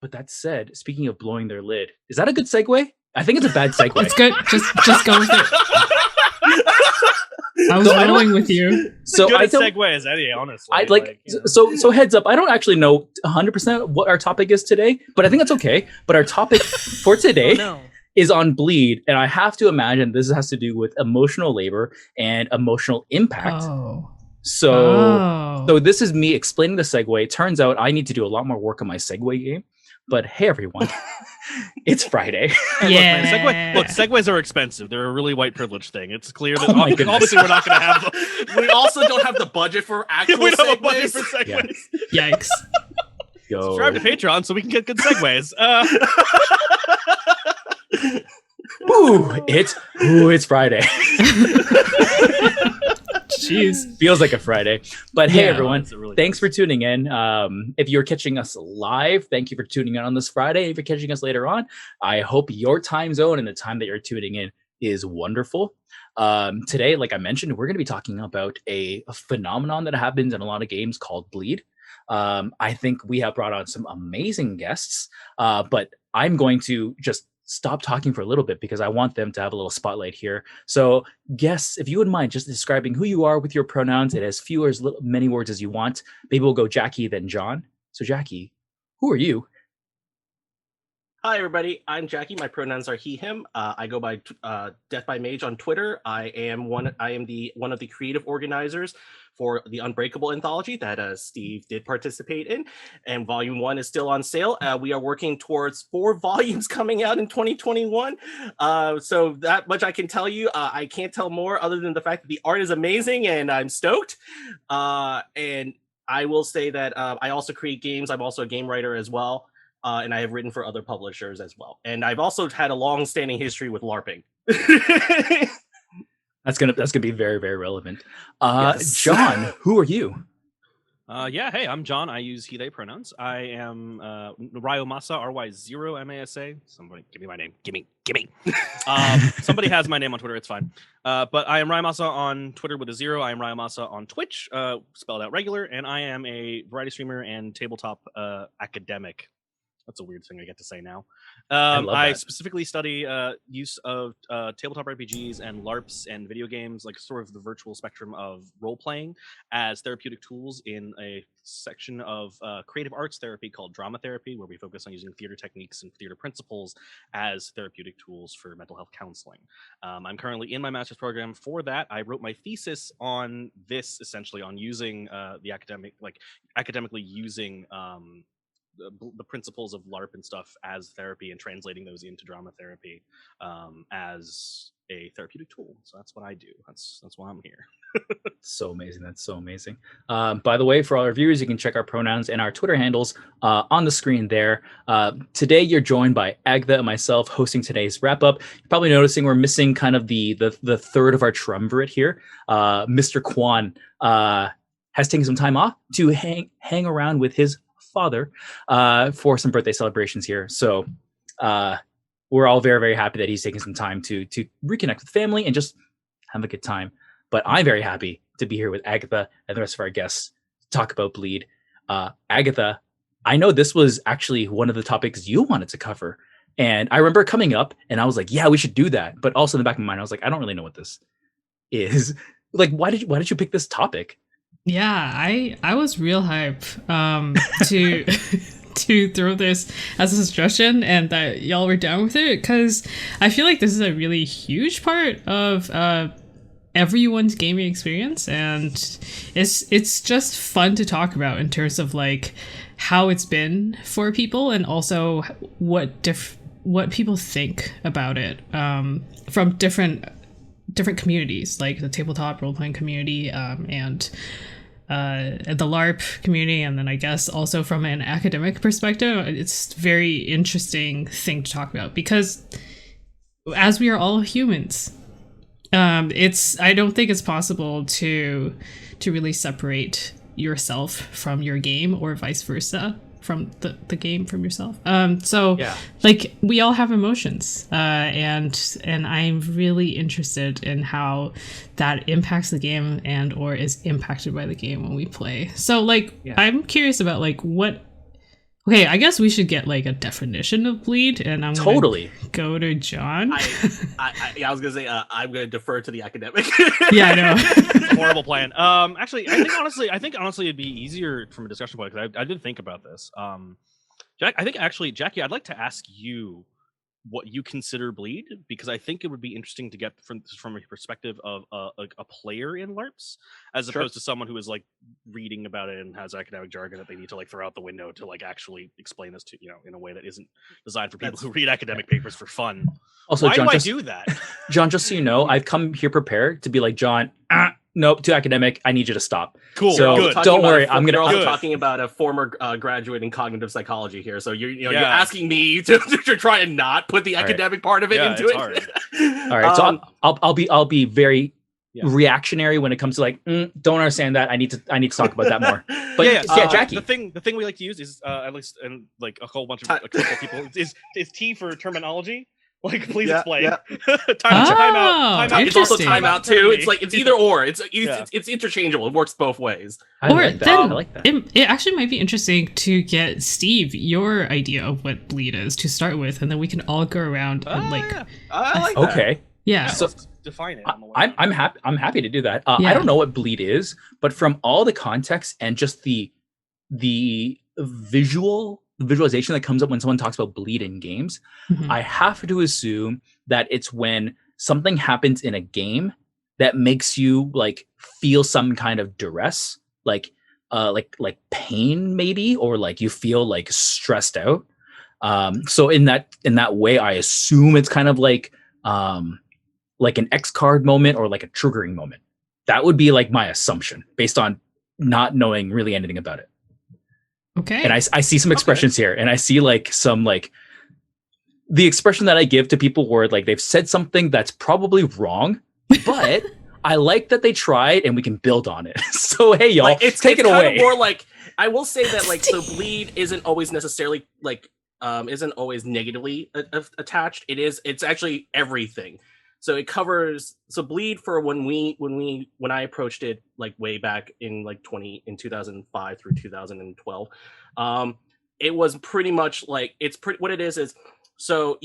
But that said, speaking of blowing their lid, is that a good segue? I think it's a bad segue. It's good. Just go with it. I was rolling with you. So good segue as any, honestly. I like so heads up. I don't actually know 100% what our topic is today, but I think that's okay. But our topic for today is on bleed, and I have to imagine this has to do with emotional labor and emotional impact. So this is me explaining the segue. Turns out I need to do a lot more work on my segue game. But hey, everyone, it's Friday. Yeah. Look, segues are expensive. They're a really white privilege thing. It's clear that obviously we're not going to have. We also don't have the budget for actual. We don't have a budget for segues. Yeah. Yikes! Subscribe to Patreon so we can get good segues. It's Friday. Jeez. Feels like a Friday. But hey, everyone, thanks for tuning in. If you're catching us live, thank you for tuning in on this Friday. If you're catching us later on, I hope your time zone and the time that you're tuning in is wonderful. Today, like I mentioned, we're going to be talking about a phenomenon that happens in a lot of games called bleed. I think we have brought on some amazing guests, but I'm going to just stop talking for a little bit because I want them to have a little spotlight here. So guests, if you wouldn't mind just describing who you are with your pronouns in as few or as many words as you want. Maybe we'll go Jacky, then Jon. So Jacky, who are you? Hi, everybody. I'm Jacky. My pronouns are he, him. I go by Death by Mage on Twitter. I am one of the creative organizers for the Unbreakable anthology that Steve did participate in, and Volume 1 is still on sale. We are working towards 4 volumes coming out in 2021. So that much I can tell you. I can't tell more other than the fact that the art is amazing, and I'm stoked. And I will say that I also create games. I'm also a game writer as well. And I have written for other publishers as well. And I've also had a long-standing history with LARPing. That's gonna be very, very relevant. Yes. Jon, who are you? Hey, I'm Jon. I use he, they pronouns. I am Ryomasa, RY0MASA. Somebody give me my name. Gimme. Somebody has my name on Twitter. It's fine. But I am Ryomasa on Twitter with a 0. I am Ryomasa on Twitch, spelled out regular. And I am a variety streamer and tabletop academic. That's a weird thing I get to say now. I specifically study use of tabletop RPGs and LARPs and video games, like sort of the virtual spectrum of role-playing, as therapeutic tools in a section of creative arts therapy called drama therapy, where we focus on using theater techniques and theater principles as therapeutic tools for mental health counseling. I'm currently in my master's program for that. I wrote my thesis on this, essentially on using the academically using the principles of LARP and stuff as therapy and translating those into drama therapy as a therapeutic tool. So that's what I do. That's why I'm here. So amazing. That's so amazing. By the way, for all our viewers, you can check our pronouns and our Twitter handles on the screen there. Today, you're joined by Agatha and myself hosting today's wrap up. You're probably noticing we're missing kind of the third of our triumvirate here. Mr. Kwan has taken some time off to hang around with his father for some birthday celebrations here. So we're all very, very happy that he's taking some time to reconnect with family and just have a good time. But I'm very happy to be here with Agatha and the rest of our guests to talk about bleed. Agatha, I know this was actually one of the topics you wanted to cover. And I remember coming up and I was like, yeah, we should do that. But also in the back of my mind, I was like, I don't really know what this is. Like, why did you pick this topic? Yeah, I was real hype to to throw this as a suggestion and that y'all were down with it, because I feel like this is a really huge part of everyone's gaming experience, and it's just fun to talk about in terms of like how it's been for people and also what people think about it from different communities, like the tabletop role-playing community and the LARP community, and then I guess also from an academic perspective. It's a very interesting thing to talk about because as we are all humans, I don't think it's possible to really separate yourself from your game or vice versa from the game from yourself. Like we all have emotions, and I'm really interested in how that impacts the game and or is impacted by the game when we play. So like I'm curious about like Okay, I guess we should get like a definition of bleed, and I'm Totally. gonna go to John. I was gonna say I'm gonna defer to the academic. Yeah, I know. It's a horrible plan. Actually, I think honestly, it'd be easier from a discussion point because I did think about this. I think actually, Jackie, I'd like to ask you what you consider bleed, because I think it would be interesting to get from a perspective of a player in LARPs, as opposed to someone who is like reading about it and has academic jargon that they need to like throw out the window to like actually explain this to, you know, in a way that isn't designed for people who read academic papers for fun. Also, why John, do I do that? John, just so you know, I've come here prepared to be like, John, nope, too academic. I need you to stop. Cool. So Good. don't worry. You're also Good. talking about a former graduate in cognitive psychology here. So you're asking me to try and not put the academic part of it into it. Hard. All right. So I'll be very reactionary when it comes to like, don't understand that. I need to talk about that more. But Jackie. The thing we like to use is at least, and like a whole bunch of a couple people is T for terminology. Like, please explain. Yeah. Time out. It's also timeout too. It's like it's either or. It's interchangeable. It works both ways. I like that. It actually might be interesting to get Steve your idea of what bleed is to start with, and then we can all go around and like. I like that. Okay. Yeah. So let's define it. On the way. I'm happy to do that. I don't know what bleed is, but from all the context and just the visualization that comes up when someone talks about bleed in games, I have to assume that it's when something happens in a game that makes you like feel some kind of duress, like pain maybe, or like you feel like stressed out. So in that way, I assume it's kind of like an X card moment or like a triggering moment. That would be like my assumption based on not knowing really anything about it. Okay. And I see some expressions here, and I see like some like the expression that I give to people where like they've said something that's probably wrong, but I like that they tried and we can build on it. So hey y'all, take it away. More like, I will say that like so bleed isn't always necessarily like isn't always negatively attached. It's actually everything. So it covers bleed for when I approached it like way back in like 2005 through 2012, it was pretty much like what it is so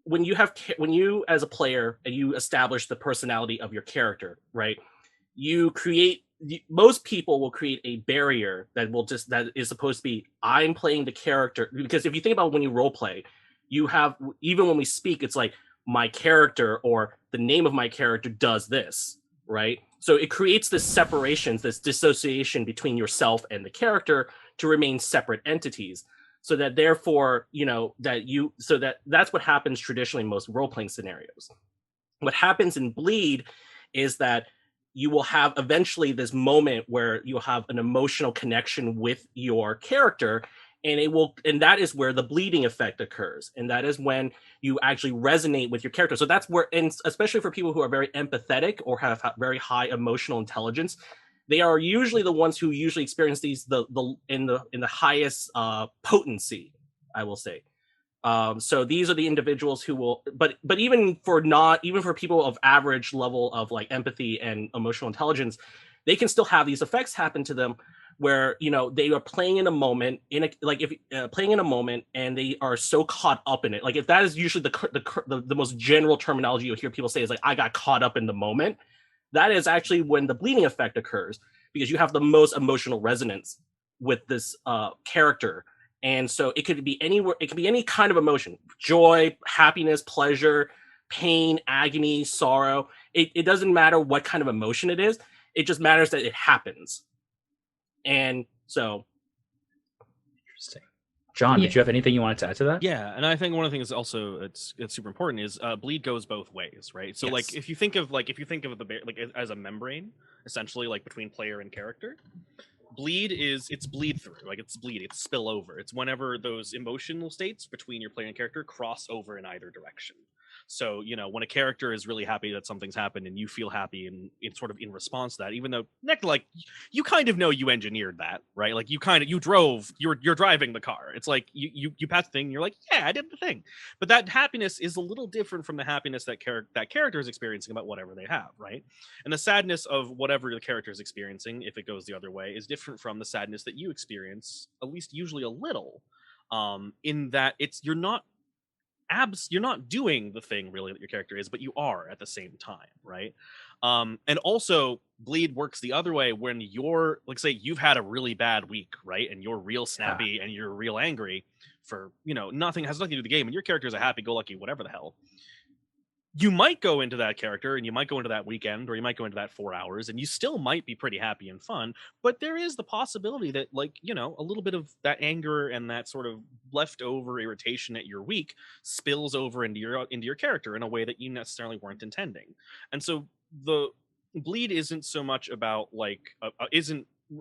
when you as a player and you establish the personality of your character, right? Most people will create a barrier that is supposed to be, I'm playing the character, because if you think about when you role play, you have, even when we speak, it's like, my character or the name of my character does this, right? So it creates this separation, this dissociation between yourself and the character to remain separate entities. So that therefore, that's what happens traditionally in most role-playing scenarios. What happens in bleed is that you will have eventually this moment where you'll have an emotional connection with your character, and that is where the bleeding effect occurs, and that is when you actually resonate with your character. So that's where, and especially for people who are very empathetic or have very high emotional intelligence, they are usually the ones who usually experience these in the highest potency, I will say. So these are the individuals who will, but even for people of average level of like empathy and emotional intelligence, they can still have these effects happen to them, where they are playing in a moment playing in a moment and they are so caught up in it. Like if that is usually the most general terminology you'll hear people say is like, I got caught up in the moment. That is actually when the bleeding effect occurs, because you have the most emotional resonance with this character. And so it could be anywhere. It can be any kind of emotion: joy, happiness, pleasure, pain, agony, sorrow. It doesn't matter what kind of emotion it is. It just matters that it happens. And so, interesting. John, did you have anything you wanted to add to that? Yeah, and I think one of the things also it's super important is bleed goes both ways, right? So like if you think of the as a membrane, essentially like between player and character, bleed it's bleed through, like it's spill over. It's whenever those emotional states between your player and character cross over in either direction. So, when a character is really happy that something's happened and you feel happy in sort of in response to that, even though like you kind of know you engineered that, right? Like you're driving the car. It's like you passed the thing, you're like, yeah, I did the thing. But that happiness is a little different from the happiness that character is experiencing about whatever they have, right? And the sadness of whatever the character is experiencing, if it goes the other way, is different from the sadness that you experience, at least usually a little. In that you're not doing the thing really that your character is, but you are at the same time, right? And also bleed works the other way when you're, like, say you've had a really bad week, right? And you're real snappy and you're real angry for, nothing to do with the game, and your character is a happy-go-lucky whatever the hell. You might go into that character and you might go into that weekend, or you might go into that 4 hours, and you still might be pretty happy and fun, but there is the possibility that, like, a little bit of that anger and that sort of leftover irritation at your week spills over into your character in a way that you necessarily weren't intending. And so the bleed isn't so much about like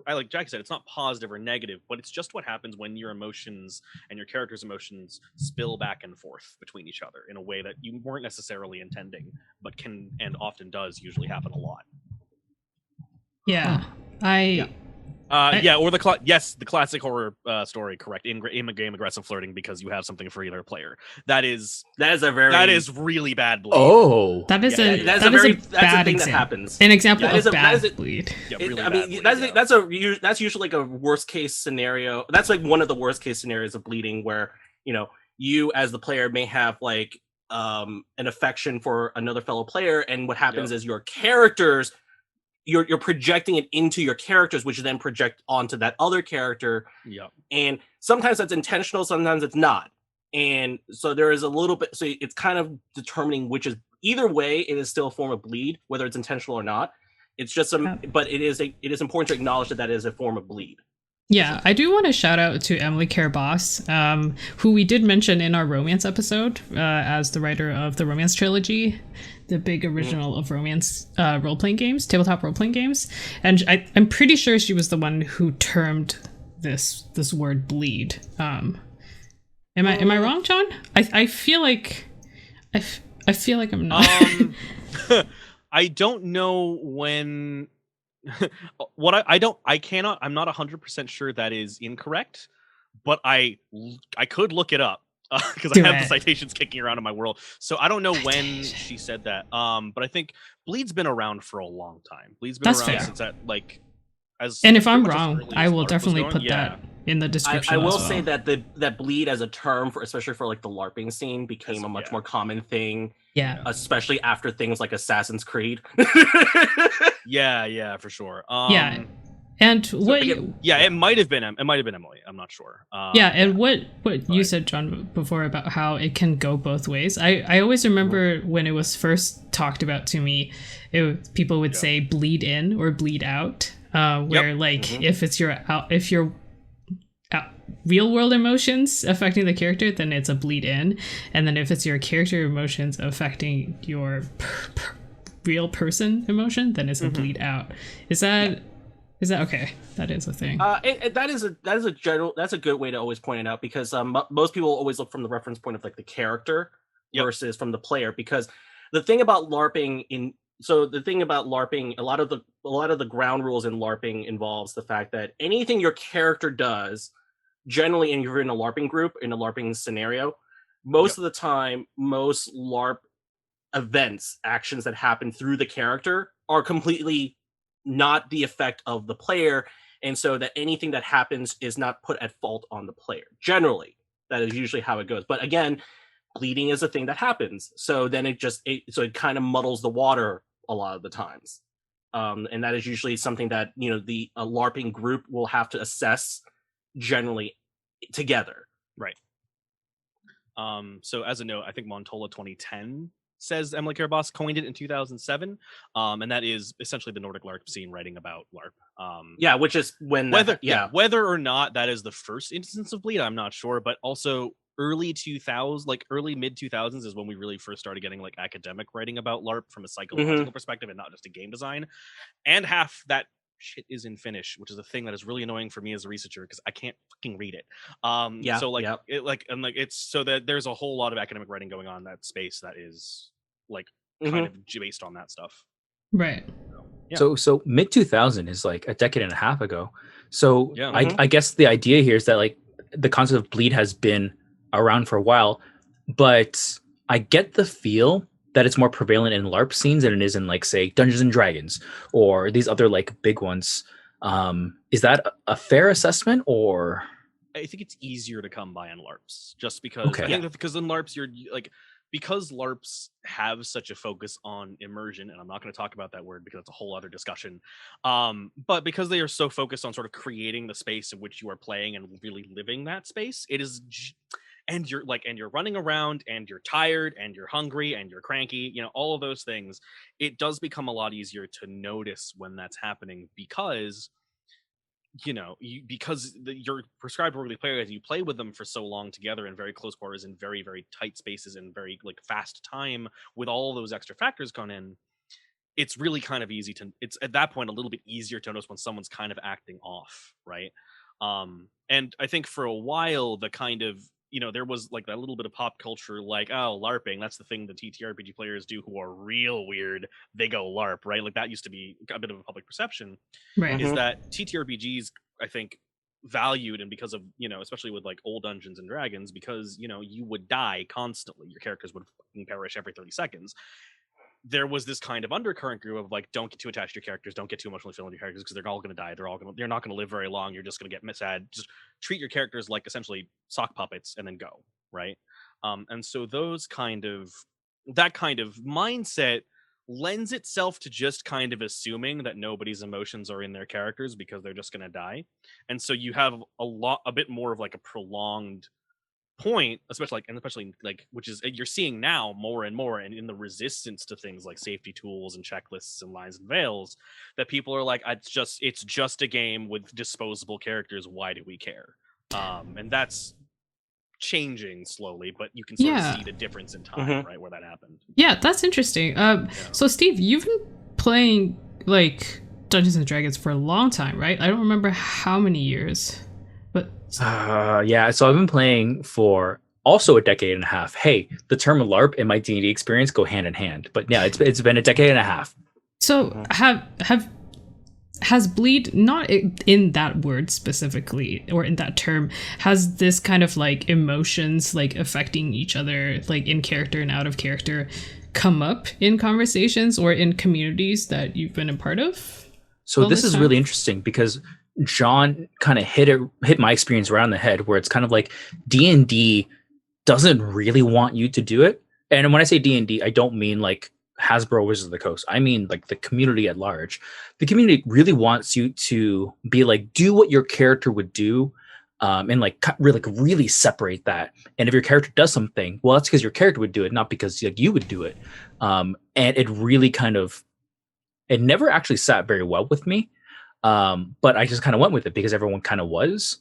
like Jack said, it's not positive or negative, but it's just what happens when your emotions and your character's emotions spill back and forth between each other in a way that you weren't necessarily intending, but can and often does usually happen a lot. Yeah. Or the classic horror story, correct? In game, aggressive flirting because you have something for either player. That is really bad bleed. Oh, that's a thing that happens. An example of bad bleed. That's usually like a worst case scenario. That's like one of the worst case scenarios of bleeding, where you as the player may have like an affection for another fellow player, and what happens is your characters. You're projecting it into your characters, which then project onto that other character. Yeah. And sometimes that's intentional, sometimes it's not. And so there is a little bit, so it's kind of determining which is, either way, it is still a form of bleed, whether it's intentional or not. It's just but it is important to acknowledge that is a form of bleed. Yeah, I do want to shout out to Emily Care-Boss, who we did mention in our romance episode as the writer of the Romance Trilogy, the big original of romance role-playing games, tabletop role-playing games. And I'm pretty sure she was the one who termed this word bleed. Am I wrong, John? I feel like I'm not. I don't know when. I'm not 100% sure that is incorrect, but I could look it up because I have the citations kicking around in my world. So I don't know when she said that. But I think bleed's been around for a long time. Bleed's been around since that, like, and if I'm wrong, I will definitely put that in the description. I will say that that bleed as a term especially for like the LARPing scene became a much more common thing. Yeah. Especially after things like Assassin's Creed. Yeah, for sure. And it might have been Emily. I'm not sure. And what you said, John, before about how it can go both ways. I always remember when it was first talked about to me, people would say bleed in or bleed out, where if your real world emotions affecting the character, then it's a bleed in, and then if it's your character emotions affecting your real person emotion, then it's a bleed out. Is that okay? That is a thing. That's a good way to always point it out, because most people always look from the reference point of like the character versus from the player, because the thing about LARPing a lot of the ground rules in LARPing involves the fact that anything your character does, generally, and you're in a LARPing group, in a LARPing scenario, most of the time, most LARP events, actions that happen through the character are completely not the effect of the player, and so that anything that happens is not put at fault on the player. Generally, that is usually how it goes. But again, bleeding is a thing that happens, so then it kind of muddles the water a lot of the times, and that is usually something that a LARPing group will have to assess generally together. Right. So as a note, I think Montola 2010 says Emily Care-Boss coined it in 2007, and that is essentially the Nordic LARP scene writing about LARP. Which is when whether or not that is the first instance of bleed, I'm not sure, but also early 2000s, like early mid 2000s, is when we really first started getting like academic writing about LARP from a psychological perspective and not just a game design. And half that shit is in Finnish, which is a thing that is really annoying for me as a researcher because I can't fucking read it. Yeah, So like yeah. it like and like it's so that there's a whole lot of academic writing going on in that space that is like kind of based on that stuff. Right. Yeah. So mid 2000 is like a decade and a half ago. So Yeah. I guess the idea here is that like the concept of bleed has been around for a while, but I get the feel that it's more prevalent in LARP scenes than it is in like say Dungeons and Dragons or these other like big ones. Is that a fair assessment, or? I think it's easier to come by on LARPs just because I think that because in LARPs you're like because LARPs have such a focus on immersion, and I'm not going to talk about that word because it's a whole other discussion. But because they are so focused on sort of creating the space in which you are playing and really living that space, it is and you're running around and you're tired and you're hungry and you're cranky, all of those things. It does become a lot easier to notice when that's happening because you're prescribed to really play as you play with them for so long together in very close quarters in very, very tight spaces and very like fast time with all those extra factors gone in. It's really kind of easy it's at that point a little bit easier to notice when someone's kind of acting off, right? And I think for a while the kind of there was like that little bit of pop culture, like, oh, LARPing, that's the thing the TTRPG players do who are real weird. They go LARP, right? Like that used to be a bit of a public perception. Right. Is that TTRPGs, I think, valued, and because of, especially with like old Dungeons and Dragons, because, you would die constantly. Your characters would fucking perish every 30 seconds. There was this kind of undercurrent group of like, don't get too attached to your characters, don't get too emotionally filled with your characters because they're all going to die. They're not going to live very long. You're just going to get sad. Just treat your characters like essentially sock puppets and then go, right? And so that kind of mindset lends itself to just kind of assuming that nobody's emotions are in their characters because they're just going to die. And so you have a bit more of like a prolonged point, especially which is you're seeing now more and more, and in the resistance to things like safety tools and checklists and lines and veils, that people are like, it's just a game with disposable characters, why do we care? And that's changing slowly, but you can sort of see the difference in time, right, where that happened. Yeah, that's interesting. So Steve, you've been playing like Dungeons and Dragons for a long time, right? I don't remember how many years. So I've been playing for also a decade and a half. Hey, the term LARP and my D&D experience go hand in hand. But yeah, it's been a decade and a half. So has bleed, not in that word specifically or in that term, has this kind of like emotions like affecting each other like in character and out of character come up in conversations or in communities that you've been a part of? So this is really interesting because Jon kind of hit my experience right on the head, where it's kind of like D&D doesn't really want you to do it. And when I say D&D, I don't mean like Hasbro Wizards of the Coast. I mean like the community at large. The community really wants you to be like, do what your character would do, and like really separate that. And if your character does something, well, that's because your character would do it, not because like you would do it. And it really it never actually sat very well with me. But I just kind of went with it because everyone kind of was.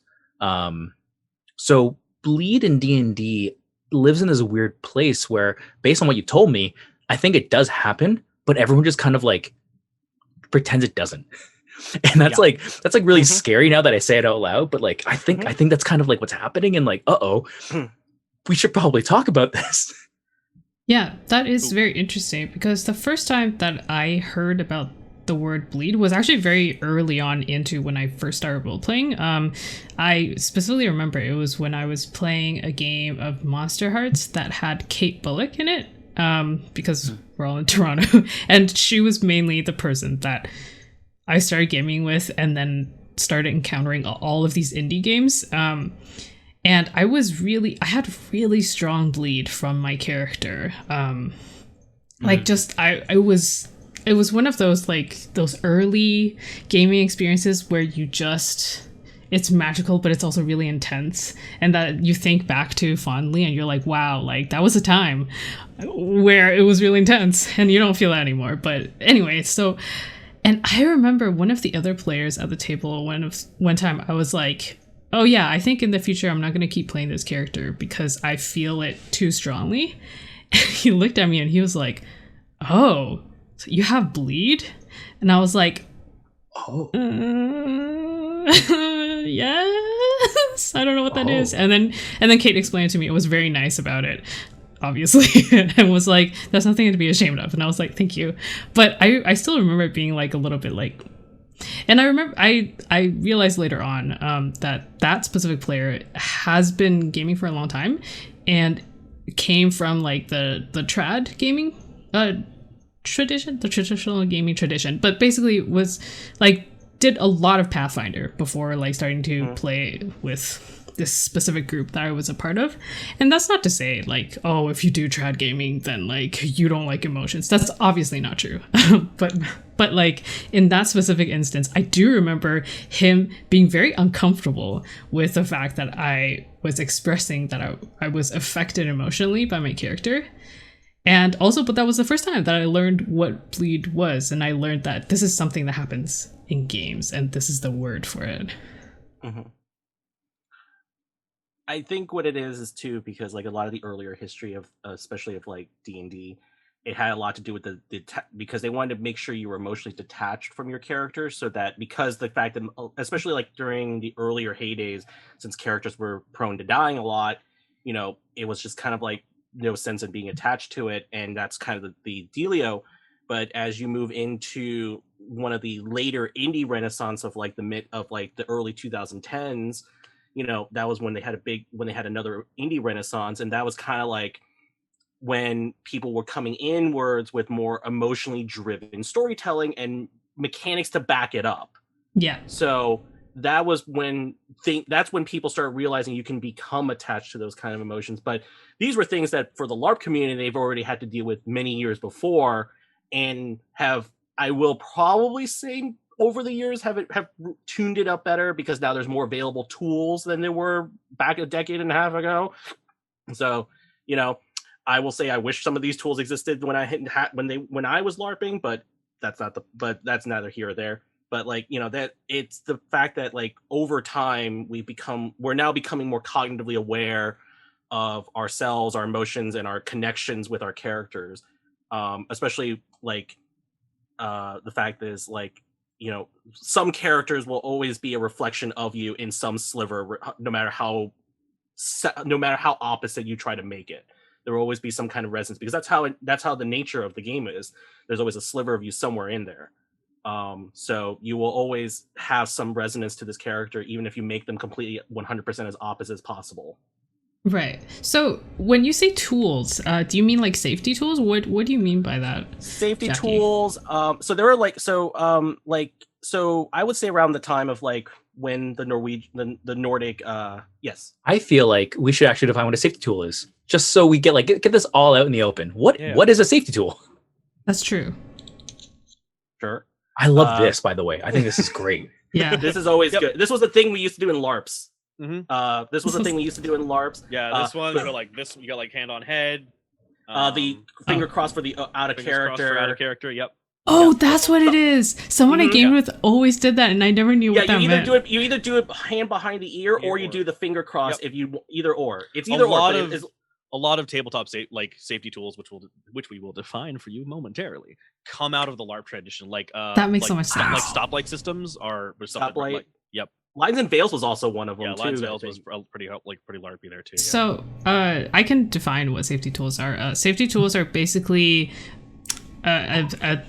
So bleed in D&D lives in this weird place where, based on what you told me, I think it does happen, but everyone just kind of like pretends it doesn't. And that's like really scary now that I say it out loud. But like, I think that's kind of like what's happening. And like, we should probably talk about this. Yeah, that is very interesting because the first time that I heard about the word bleed was actually very early on into when I first started role-playing. I specifically remember it was when I was playing a game of Monster Hearts that had Kate Bullock in it, because we're all in Toronto, and she was mainly the person that I started gaming with and then started encountering all of these indie games. And I had really strong bleed from my character. It was one of those like those early gaming experiences where it's magical, but it's also really intense, and that you think back to fondly and you're like, wow, like that was a time where it was really intense, and you don't feel that anymore. But anyway, and I remember one of the other players at the table one time I was like, oh yeah, I think in the future I'm not going to keep playing this character because I feel it too strongly. And he looked at me and he was like, oh, so you have bleed? And I was like, Oh. Yes. I don't know what that is. And then Kate explained to me, it was very nice about it, obviously, and was like, that's nothing to be ashamed of. And I was like, thank you. But I still remember it being like a little bit like, and I remember I realized later on that specific player has been gaming for a long time and came from like the trad gaming tradition, the traditional gaming tradition, but basically was like did a lot of Pathfinder before like starting to play with this specific group that I was a part of. And that's not to say like, oh, if you do trad gaming, then like you don't like emotions. That's obviously not true. but like in that specific instance, I do remember him being very uncomfortable with the fact that I was expressing that I was affected emotionally by my character. And also, but that was the first time that I learned what bleed was. And I learned that this is something that happens in games and this is the word for it. Mm-hmm. I think what it is too, because like a lot of the earlier history of, especially of like D&D, it had a lot to do with because they wanted to make sure you were emotionally detached from your characters, so that because the fact that, especially like during the earlier heydays, since characters were prone to dying a lot, you know, it was just kind of like no sense in being attached to it, and that's kind of the dealio. But as you move into one of the later indie renaissance of like the early 2010s, you know, that was when they had another indie renaissance, and that was kind of like when people were coming inwards with more emotionally driven storytelling and mechanics to back it up. Yeah. So that was that's when people started realizing you can become attached to those kind of emotions. But these were things that for the LARP community, they've already had to deal with many years before, and I will probably say over the years have tuned it up better, because now there's more available tools than there were back a decade and a half ago. So, you know, I will say I wish some of these tools existed when I was LARPing, but that's neither here or there. But like, you know, that it's the fact that like over time we're now becoming more cognitively aware of ourselves, our emotions, and our connections with our characters. Especially like the fact is like, you know, some characters will always be a reflection of you in some sliver, no matter how opposite you try to make it. There will always be some kind of resonance, because that's how the nature of the game is. There's always a sliver of you somewhere in there. So you will always have some resonance to this character, even if you make them completely 100% as opposite as possible. Right. So when you say tools, do you mean like safety tools? What do you mean by that? Safety Jacky? Tools. So there are so I would say around the time of like when the Nordic, yes. I feel like we should actually define what a safety tool is, just so we get this all out in the open. What is a safety tool? That's true. Sure. I love this, by the way. I think this is great. Yeah. This is always good. This was the thing we used to do in LARPs. Mm-hmm. This was the thing we used to do in LARPs. Yeah, this one, you go like this. You got like hand on head. The finger crossed for the out of character. Out of character. Yep. Oh, that's what it is. Someone I gamed with always did that, and I never knew what that meant. You either do it hand behind the ear, or you do the finger cross. If you either or, it's either or. A lot of tabletop safety tools, which we will define for you momentarily, come out of the LARP tradition. Like that makes so much sense. Like stoplight systems are stoplight. Like, yep. Lines and Veils was also one of them. Yeah, Lines and Veils was pretty LARPy there too. Yeah. So I can define what safety tools are. Safety tools are basically a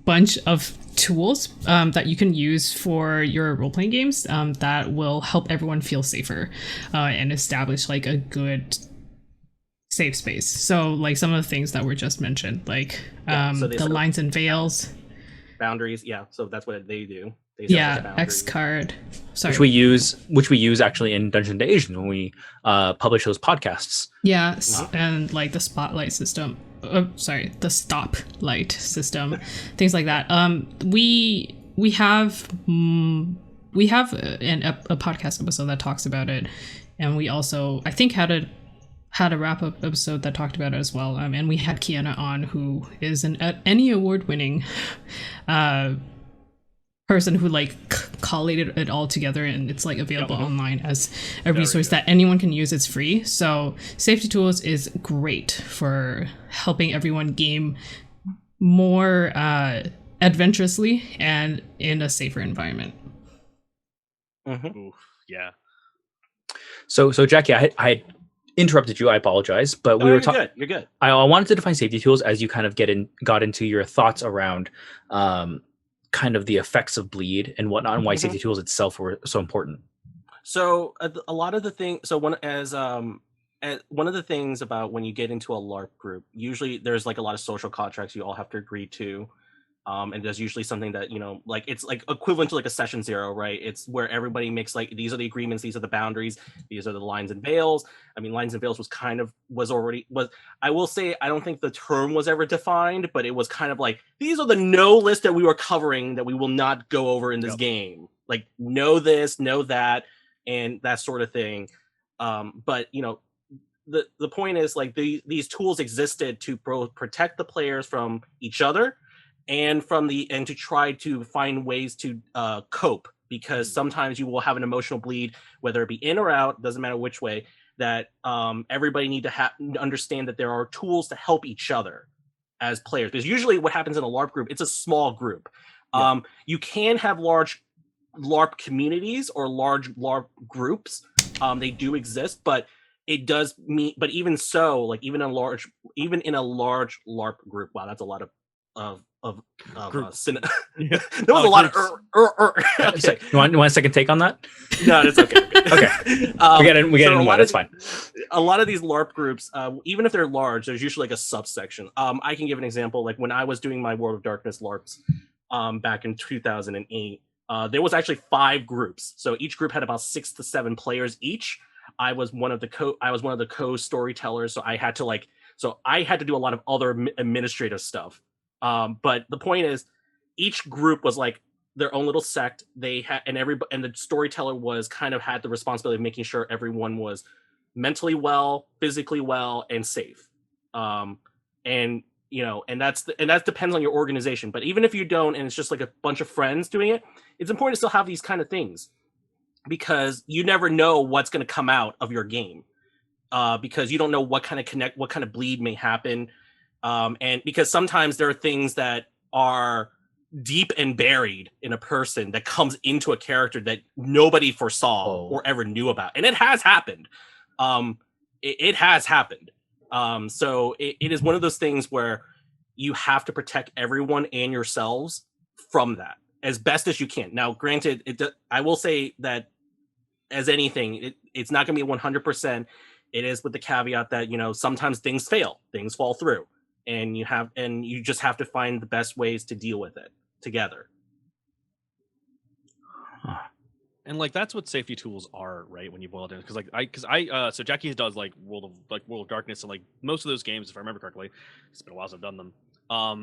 bunch of tools that you can use for your role-playing games that will help everyone feel safer and establish like a good safe space. So like some of the things that were just mentioned, like the Lines and Veils. Boundaries, yeah. So that's what they do. X card. Sorry. Which we use actually in Dungeons and Asians when we publish those podcasts. Yeah, and like the spotlight system. The stoplight system, things like that. We have a podcast episode that talks about it, and we also I think had a wrap up episode that talked about it as well. And we had Kiana on, who is an Emmy award winning person who like collated it all together, and it's like available online as a resource that anyone can use. It's free. So Safety Tools is great for helping everyone game more adventurously and in a safer environment. Oof, yeah. So Jackie, I interrupted you. I apologize, but we were talking. You're good. I wanted to define safety tools as you kind of got into your thoughts around kind of the effects of bleed and whatnot, and why safety tools itself were so important. So a lot of the things. So one of the things about when you get into a LARP group, usually there's like a lot of social contracts you all have to agree to. And there's usually something that, like it's like equivalent to like a session 0, right? It's where everybody makes like, these are the agreements, these are the boundaries, these are the lines and veils. I mean, lines and veils I will say, I don't think the term was ever defined, but it was kind of like, these are the no list that we were covering that we will not go over in this game. Like, know this, know that, and that sort of thing. But the point is, like, these tools existed to protect the players from each other, and to try to find ways to cope, because sometimes you will have an emotional bleed, whether it be in or out, doesn't matter which way, that everybody need to understand that there are tools to help each other as players. Because usually what happens in a LARP group, it's a small group. You can have large LARP communities or large LARP groups. They do exist, but it does mean, but even so, like even in a large LARP group, wow, that's a lot of there was a lot of Okay. You want a second take on that? No, it's okay. Okay. we get into one. It's fine. A lot of these LARP groups, even if they're large, there's usually like a subsection. I can give an example. Like when I was doing my World of Darkness LARPs back in 2008, there was actually 5 groups. So each group had about 6 to 7 players each. I was one of the co-storytellers, so I had to do a lot of other administrative stuff. But the point is, each group was like their own little sect. They had, and the storyteller had the responsibility of making sure everyone was mentally well, physically well, and safe. And that depends on your organization. But even if you don't, and it's just like a bunch of friends doing it, it's important to still have these kind of things, because you never know what's going to come out of your game. Because you don't know what kind of bleed may happen. And because sometimes there are things that are deep and buried in a person that comes into a character that nobody foresaw or ever knew about. And it has happened. It has happened. So it is one of those things where you have to protect everyone and yourselves from that as best as you can. Now, granted, I will say that as anything, it's not going to be 100%. It is with the caveat that, sometimes things fail, things fall through. And you just have to find the best ways to deal with it together. And like that's what safety tools are, right? When you boil it down, so Jacky does like World of Darkness, and like most of those games, if I remember correctly, it's been a while since I've done them.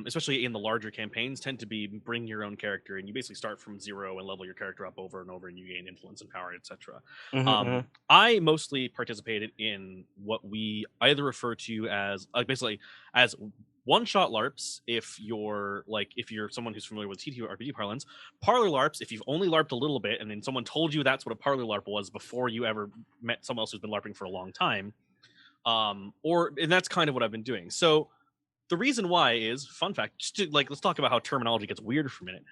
Especially in the larger campaigns, tend to be bring your own character, and you basically start from 0 and level your character up over and over, and you gain influence and power, etc. I mostly participated in what we either refer to as basically as one-shot LARPs, if you're someone who's familiar with TTRPG parlance. Parlor LARPs, if you've only LARPed a little bit, and then someone told you that's what a Parlor LARP was before you ever met someone else who's been LARPing for a long time. And that's kind of what I've been doing. So the reason why is, fun fact, let's talk about how terminology gets weird for a minute.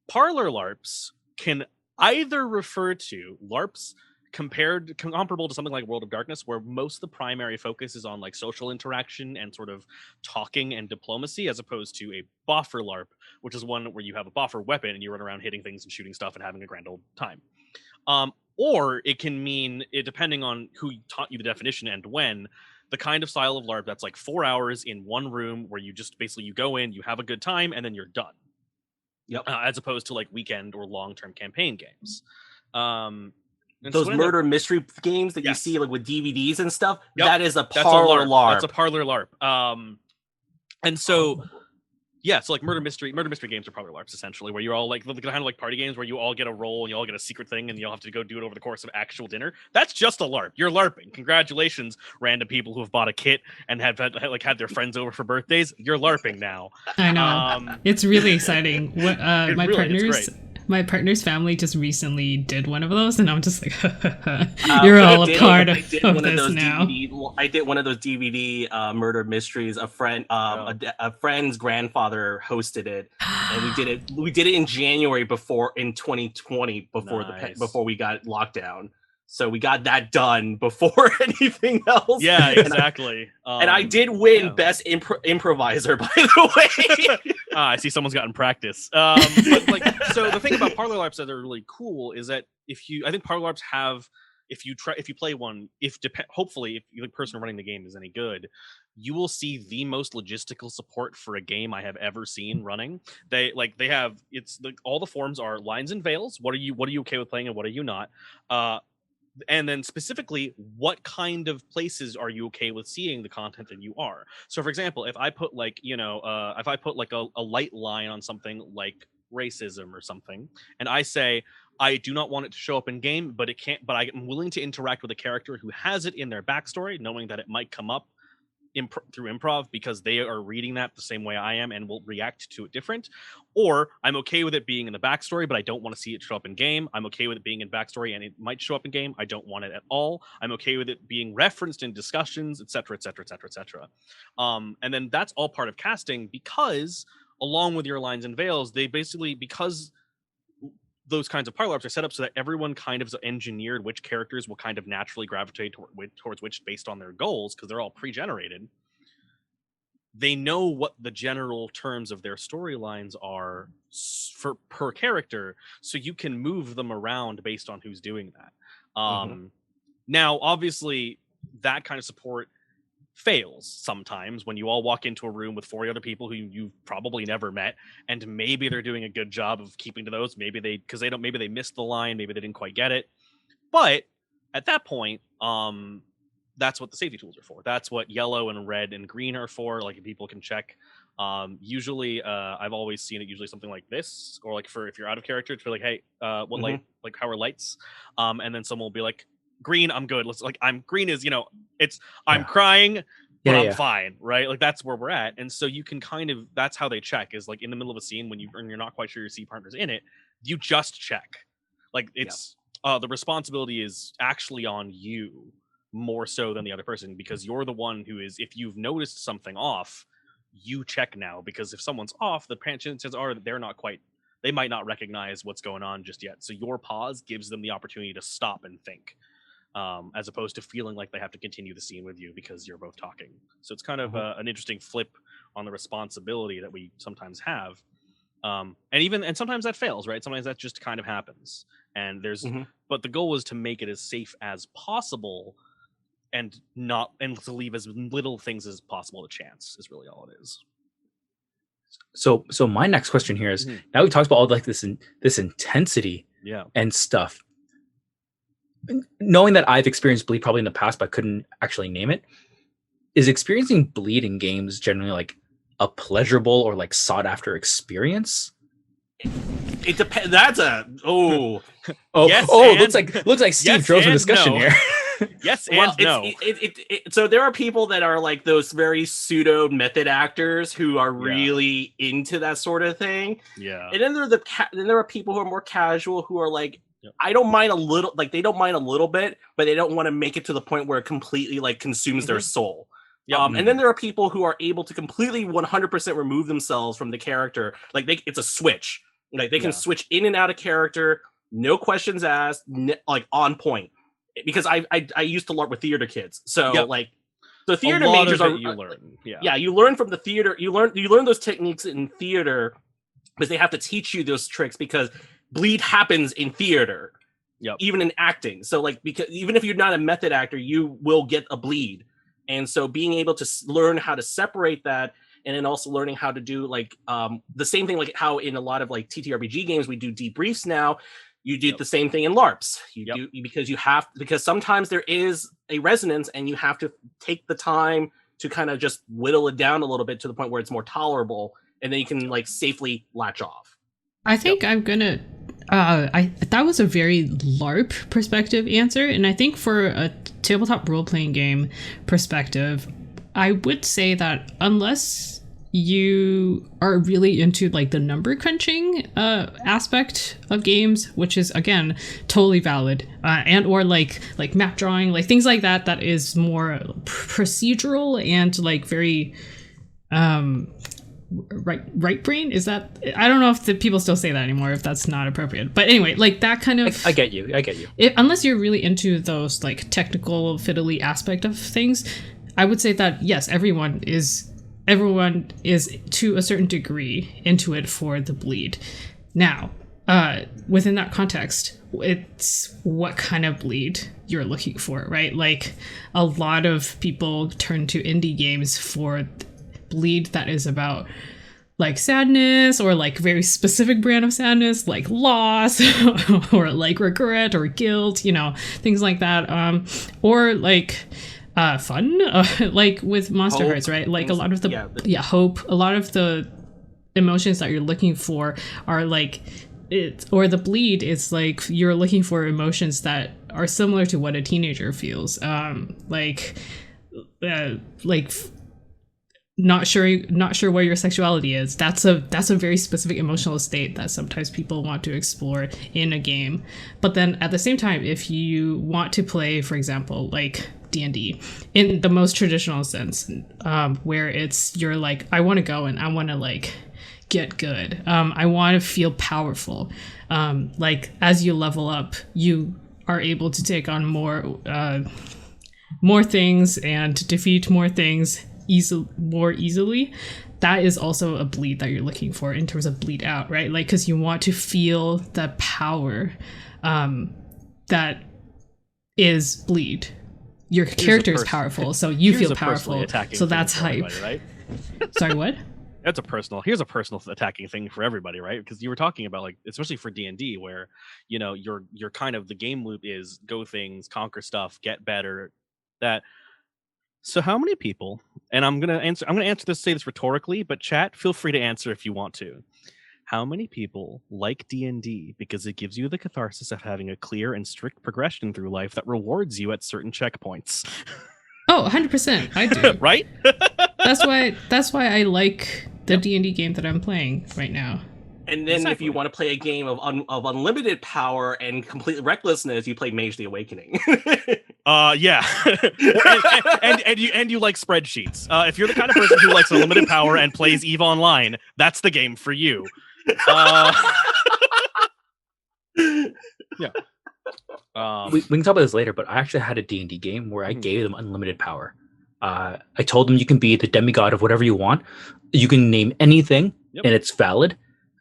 Parlor LARPs can either refer to LARPs comparable to something like World of Darkness, where most of the primary focus is on like social interaction and sort of talking and diplomacy, as opposed to a boffer LARP, which is one where you have a boffer weapon and you run around hitting things and shooting stuff and having a grand old time. Or it can mean, depending on who taught you the definition and when, the kind of style of LARP that's like 4 hours in one room where you just basically you go in, you have a good time, and then you're done. Yep. As opposed to like weekend or long-term campaign games. Those murder mystery games that you see like with DVDs and stuff, that's a parlor LARP. That's a parlor LARP. And so so like murder mystery games are parlor LARPs, essentially, where you're all like kind of like party games where you all get a role and you all get a secret thing and you'll have to go do it over the course of actual dinner. That's just a LARP. You're LARPing. Congratulations, random people who have bought a kit and have had their friends over for birthdays. You're LARPing now. I know. It's really exciting. My partners my partner's family just recently did one of those, and I'm just like, you're all a part of this now. I did one of those DVD murder mysteries. A friend's grandfather hosted it, and we did it in January in 2020 before we got lockdown. So we got that done before anything else. Yeah, exactly. And I did win best improviser, by the way. I see someone's gotten practice. So the thing about Parlor LARPs that are really cool is that I think Parlor LARPs have, if you play one, hopefully if the person running the game is any good, you will see the most logistical support for a game I have ever seen running. All the forms are lines and veils. What are you okay with playing and what are you not? And then specifically, what kind of places are you okay with seeing the content that you are? So, for example, if I put a light line on something like racism or something, and I say I do not want it to show up in game, but it can't. But I am willing to interact with a character who has it in their backstory, knowing that it might come up through improv because they are reading that the same way I am and will react to it different. Or I'm okay with it being in the backstory, but I don't want to see it show up in game. I'm okay with it being in backstory and it might show up in game. I don't want it at all. I'm okay with it being referenced in discussions, etc., etc., etc., etc. And then that's all part of casting, because along with your lines and veils, because those kinds of Parlor LARPs are set up so that everyone kind of is engineered which characters will kind of naturally gravitate towards which based on their goals, because they're all pre-generated. They know what the general terms of their storylines are per character, so you can move them around based on who's doing that. Now, obviously, that kind of support fails sometimes when you all walk into a room with 40 other people who you've probably never met, and maybe they're doing a good job of keeping to those. Maybe they missed the line, maybe they didn't quite get it. But at that point, that's what the safety tools are for. That's what yellow and red and green are for. Like, people can check. Usually, I've always seen it usually something like this, or like if you're out of character, to be like, hey, what light? Like, how are lights? And then someone will be like, green, I'm good. Green is, I'm crying, but I'm fine, right? Like, that's where we're at. And so you can that's how they check, is like in the middle of a scene when you're not quite sure your C partner's in it, you just check. Like, it's the responsibility is actually on you more so than the other person, because you're the one who is, if you've noticed something off, you check now, because if someone's off, the chances are that they might not recognize what's going on just yet. So your pause gives them the opportunity to stop and think. As opposed to feeling like they have to continue the scene with you because you're both talking. So it's kind of an interesting flip on the responsibility that we sometimes have. And sometimes that fails, right? Sometimes that just kind of happens. And but the goal is to make it as safe as possible and to leave as little things as possible to chance, is really all it is. So my next question here is, now we talked about all like this intensity and stuff. Knowing that I've experienced bleed probably in the past, but couldn't actually name it, is experiencing bleed in games generally like a pleasurable or like sought after experience? It depends. That's looks like Steve drove some discussion here. Yes and no. So there are people that are like those very pseudo method actors who are really into that sort of thing. Yeah. And then there are people who are more casual, who are like, I don't mind a little, like they don't mind a little bit, but they don't want to make it to the point where it completely like consumes their soul. And then there are people who are able to completely 100% remove themselves from the character. Like it's a switch. Like they can switch in and out of character, no questions asked, like on point. Because I used to LARP with theater kids, so like the theater majors are you learn. You learn from the theater. You learn those techniques in theater because they have to teach you those tricks, because bleed happens in theater, even in acting. So like, because even if you're not a method actor, you will get a bleed. And so being able to learn how to separate that, and then also learning how to do like the same thing, like how in a lot of like TTRPG games we do debriefs now. You do the same thing in LARPs. You do, because sometimes there is a resonance, and you have to take the time to kind of just whittle it down a little bit to the point where it's more tolerable, and then you can like safely latch off. I think I'm gonna. That was a very LARP perspective answer, and I think for a tabletop role-playing game perspective, I would say that unless you are really into like the number crunching aspect of games, which is again totally valid, and or like map drawing, like things like that, that is more procedural and like very right brain, is that, I don't know if the people still say that anymore, if that's not appropriate, but anyway, like that kind of, I get you unless you're really into those like technical fiddly aspect of things, I would say that yes, everyone is to a certain degree into it for the bleed. Now, within that context, it's what kind of bleed you're looking for, right? Like a lot of people turn to indie games for bleed that is about like sadness, or like very specific brand of sadness, like loss or like regret or guilt, things like that, or like fun, like with Monster Hope. Hearts, right? Like a lot of the hope, a lot of the emotions that you're looking for are like it, or the bleed is like you're looking for emotions that are similar to what a teenager feels, like not sure where your sexuality is. That's a very specific emotional state that sometimes people want to explore in a game. But then at the same time, if you want to play, for example, like D&D in the most traditional sense, where you're like, I want to go and I want to like get good, I want to feel powerful, like as you level up, you are able to take on more things and defeat more things more easily. That is also a bleed that you're looking for in terms of bleed out, right? Like, because you want to feel the power that is bleed. Your character is powerful, so you feel powerful, so that's hype, right? Sorry, what? Here's a personal attacking thing for everybody, right? Because you were talking about, like, especially for D&D, where you're kind of, the game loop is go things, conquer stuff, get better. So how many people, and I'm gonna say this rhetorically, but chat, feel free to answer if you want to. How many people like D&D because it gives you the catharsis of having a clear and strict progression through life that rewards you at certain checkpoints? Oh, 100%, I do. Right? That's why I like the D&D game that I'm playing right now. And then if you want to play a game of unlimited power and complete recklessness, you play Mage the Awakening. Yeah. and you like spreadsheets. If you're the kind of person who likes unlimited power and plays EVE Online, that's the game for you. Yeah. We can talk about this later, but I actually had a D&D game where I gave them unlimited power. I told them you can be the demigod of whatever you want. You can name anything, and it's valid.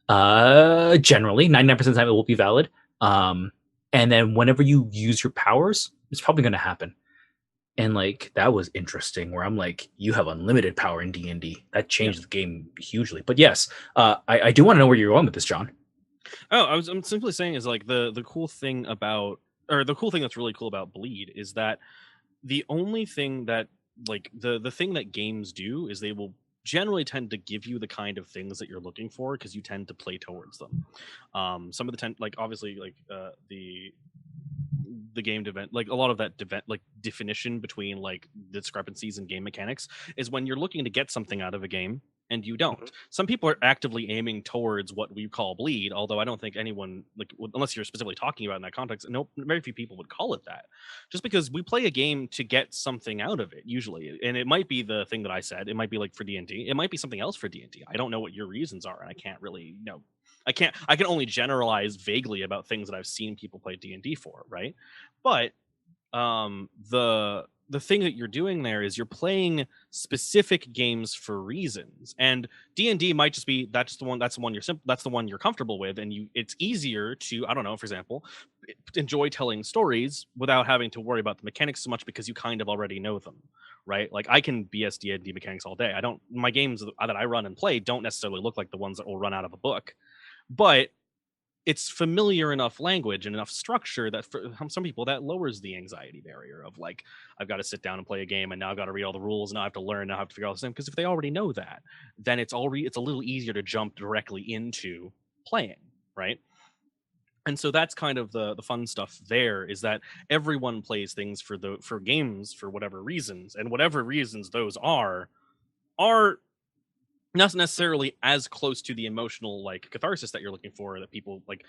Generally, 99% of the time it will be valid. And then whenever you use your powers, it's probably going to happen. And like that was interesting, where I'm like, you have unlimited power in D&D. That changed the game hugely. But yes, I do want to know where you're going with this, John. Oh, I'm simply saying is like the cool thing about, or the cool thing that's really cool about Bleed is that the only thing that, like, the thing that games do is they will generally tend to give you the kind of things that you're looking for because you tend to play towards them. Some of the like obviously like the game event, like a lot of that like definition between like discrepancies in game mechanics is when you're looking to get something out of a game and you don't. Some people are actively aiming towards what we call bleed, although I don't think anyone, like, unless you're specifically talking about it in that context, very few people would call it that. Just because we play a game to get something out of it usually, and it might be the thing that I said, it might be like for D&D, it might be something else for D&D. I don't know what your reasons are, and I can't really I can only generalize vaguely about things that I've seen people play D&D for, right? But the thing that you're doing there is you're playing specific games for reasons, and D&D might just be that's the one you're comfortable with, and it's easier to, I don't know, for example, enjoy telling stories without having to worry about the mechanics so much because you kind of already know them, right? Like I can BS D&D mechanics all day. My games that I run and play don't necessarily look like the ones that will run out of a book, but it's familiar enough language and enough structure that for some people that lowers the anxiety barrier of like, I've got to sit down and play a game and now I've got to read all the rules, now I have to learn, now I have to figure out the same. Because if they already know that, then it's a little easier to jump directly into playing, right? And so that's kind of the fun stuff there, is that everyone plays things for games for whatever reasons, and whatever reasons those are not necessarily as close to the emotional like catharsis that you're looking for. That people like.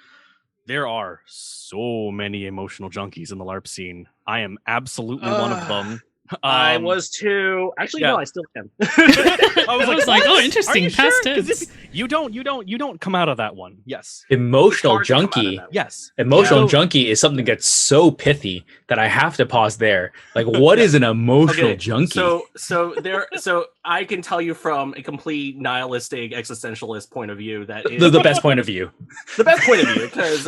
There are so many emotional junkies in the LARP scene. I am absolutely one of them. I was too. Actually, yeah. no, I still am. I was like, oh, "What? interesting. Are you Past sure? 'Cause tense. if you don't come out of that one. Yes. Emotional It's hard to come out of junkie. that one. Yes. Emotional Yeah. junkie is something that's so pithy that I have to pause there. Like, what is an emotional junkie? So I can tell you from a complete nihilistic existentialist point of view that the best point of view. The best point of view, because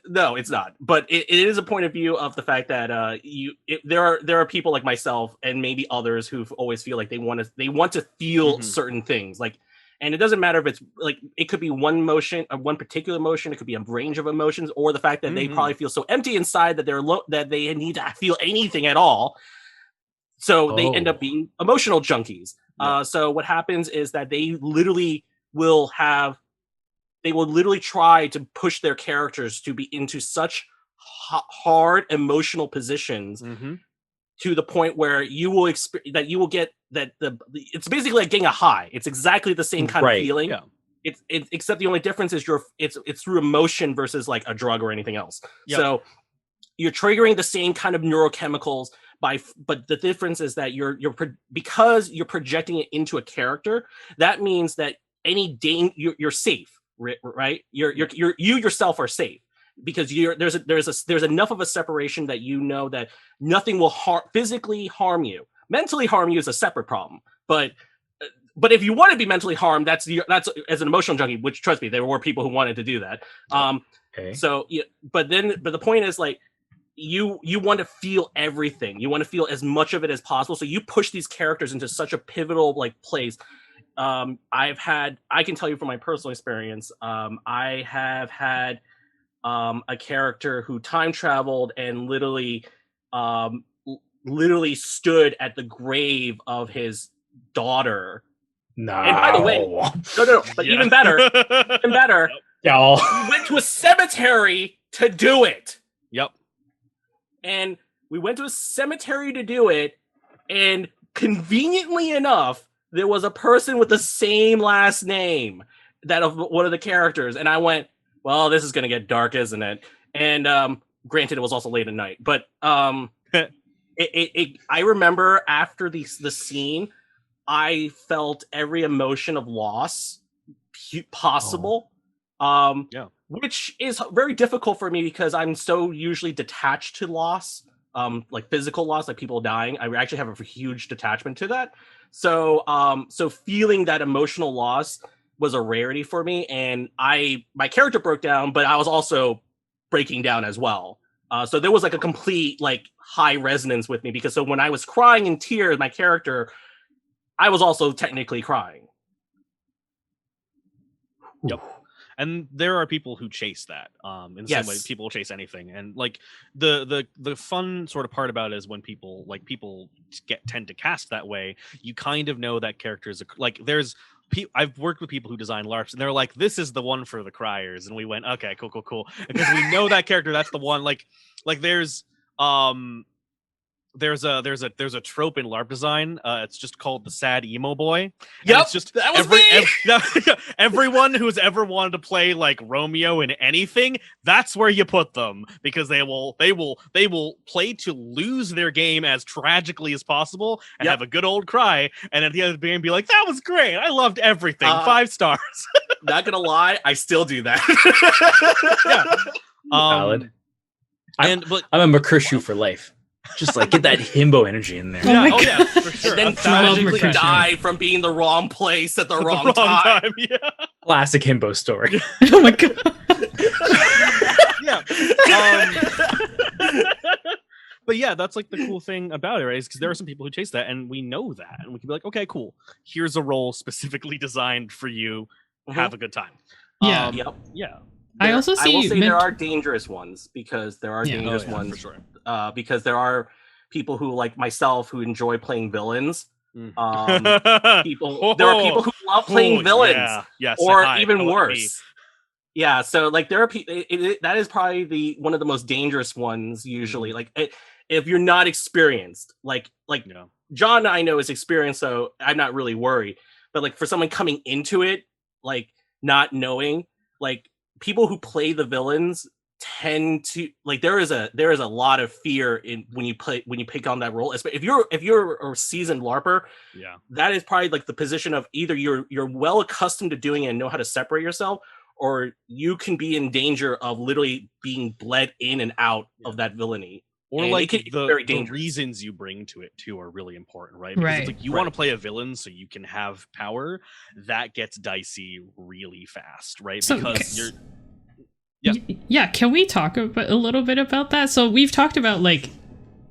no, it's not. But it is a point of view of the fact that there are people like myself and maybe others who always feel like they want to feel certain things, like. And it doesn't matter if it's like it could be one motion, or one particular emotion. It could be a range of emotions, or the fact that they probably feel so empty inside that that they need to feel anything at all. So they end up being emotional junkies. So what happens is that they will literally try to push their characters to be into such hard emotional positions. To the point where you will get that it's basically like getting a high. It's exactly the same kind of feeling. Yeah. It's except the only difference is it's through emotion versus like a drug or anything else. Yep. So you're triggering the same kind of neurochemicals but the difference is that because you're projecting it into a character, that means that you're safe, right? You yourself are safe. Because there's enough of a separation that you know that nothing will physically harm you. Mentally harm you is a separate problem. But if you want to be mentally harmed, that's as an emotional junkie. Which, trust me, there were people who wanted to do that. Okay. So but the point is like you want to feel everything. You want to feel as much of it as possible. So you push these characters into such a pivotal like place. I can tell you from my personal experience. I have had. A character who time traveled and literally stood at the grave of his daughter. No. And by the way, no, but even better, y'all. We went to a cemetery to do it. Yep. And we went to a cemetery to do it, and conveniently enough, there was a person with the same last name that of one of the characters, and I went, well, this is going to get dark, isn't it? And granted, it was also late at night. But I remember after the scene, I felt every emotion of loss possible. Which is very difficult for me because I'm so usually detached to loss, like physical loss, like people dying. I actually have a huge detachment to that. So feeling that emotional loss was a rarity for me, and my character broke down, but I was also breaking down as well. So there was like a complete like high resonance with me because so when I was crying in tears, my character, I was also technically crying. Yep. And there are people who chase that. In the same way people chase anything. And like the fun sort of part about it is when people tend to cast that way, you kind of know that characters like I've worked with people who design LARPs and they're like, this is the one for the criers. And we went, okay, cool. Because we know that character, that's the one. Like there's a trope in LARP design. It's just called the sad emo boy. Yep, it's just that was me. Everyone who's ever wanted to play like Romeo in anything, that's where you put them because they will play to lose their game as tragically as possible and have a good old cry, and at the end of the game be like, that was great. I loved everything. 5 stars. Not gonna lie, I still do that. Valid. I'm a Makurshu for life. Just like get that himbo energy in there. Yeah, for sure. And then tragically die from being the wrong place at the wrong time. Yeah. Classic himbo story. Oh my god. Yeah. But yeah, that's like the cool thing about it, right? Is because there are some people who chase that, and we know that, and we can be like, okay, cool. Here's a role specifically designed for you. Have a good time. Yeah. Yeah. I will say there are dangerous ones because there are dangerous ones. For sure. Because there are people who, like myself, who enjoy playing villains. There are people who love playing villains, even worse. Yeah, so like there are people. That is probably one of the most dangerous ones. Usually, like if you're not experienced, like John, I know is experienced, so I'm not really worried. but like for someone coming into it, like not knowing, like people who play the villains tend to like there is a lot of fear in when you pick on that role. If you're a seasoned LARPer, Yeah. that is probably like the position of either you're well accustomed to doing it and know how to separate yourself, or you can be in danger of literally being bled in and out of that villainy. Or And like it can be the very dangerous. reasons you bring to it too are really important, right? Because it's Right. like you want to play a villain so you can have power. That gets dicey really fast, right? So- Because you're Yeah. Yeah, can we talk a little bit about that? So we've talked about like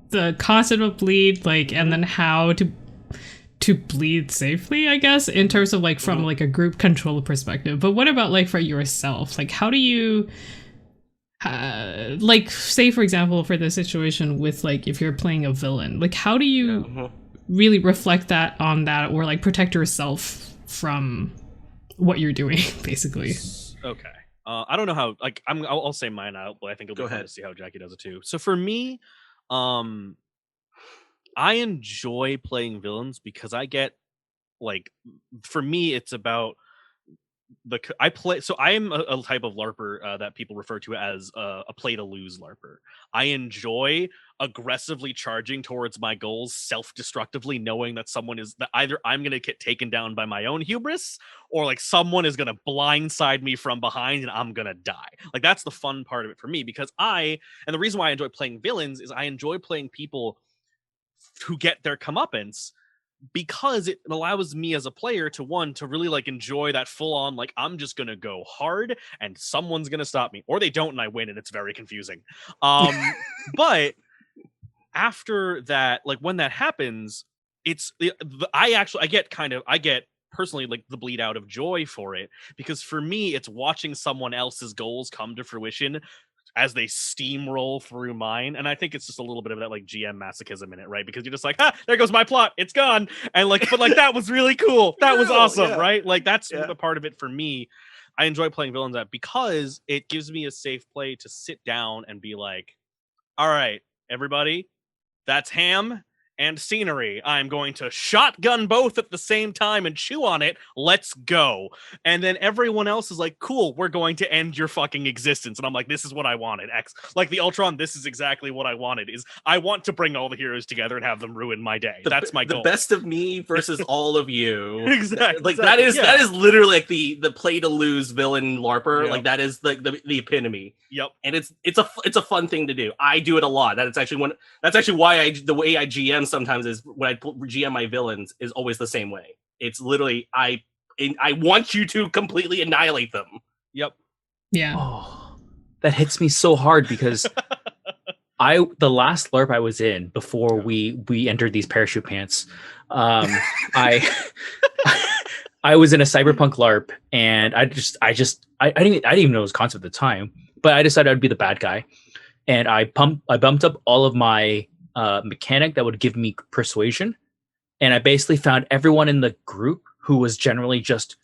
the concept of bleed, like, and then how to bleed safely, I guess, in terms of like from like a group control perspective. But what about like for yourself? Like, how do you like, say for example, for the situation with like if you're playing a villain, like how do you really reflect that on that, or like protect yourself from what you're doing, basically? okay. I don't know how. Like, I'll say mine out, but I think it'll be fun to see how Jacky does it too. So for me, I enjoy playing villains because I get like, for me, it's about I play. So I am a type of LARPer that people refer to as a play to lose LARPer. I enjoy aggressively charging towards my goals self-destructively, knowing that someone is that either I'm going to get taken down by my own hubris, or like someone is going to blindside me from behind and I'm going to die. Like, that's the fun part of it for me, because and the reason why I enjoy playing villains is I enjoy playing people who get their comeuppance, because it allows me as a player to really like enjoy that full on, like, I'm just gonna go hard and someone's gonna stop me, or they don't and I win, and it's very confusing. But after that, like when that happens, it's I get personally like the bleed out of joy for it, because for me it's watching someone else's goals come to fruition as they steamroll through mine. And I think it's just a little bit of that like GM masochism in it, right? Because you're just like, there goes my plot, it's gone. And like, but like, that was really cool, that was awesome, right? Like, that's the part of it for me. I enjoy playing villains at, because it gives me a safe play to sit down and be like, all right, everybody, that's ham and scenery. I'm going to shotgun both at the same time and chew on it. Let's go. And then everyone else is like, cool, we're going to end your fucking existence. And I'm like, this is what I wanted. Like the Ultron, this is exactly what I wanted. Is I want to bring all the heroes together and have them ruin my day. That's my goal. The best of me versus all of you. Exactly. Like that is literally like the play to lose villain LARPer. Yep. Like that is like the epitome. Yep. And it's a fun thing to do. I do it a lot. That's actually why the way I GM sometimes is when I GM my villains is always the same way. It's literally I want you to completely annihilate them. Yep. Yeah. Oh, that hits me so hard, because the last LARP I was in before we entered these parachute pants, I was in a cyberpunk LARP, and I didn't even know it was a concept at the time, but I decided I'd be the bad guy, and I bumped up all of my mechanic that would give me persuasion, and I basically found everyone in the group who was generally just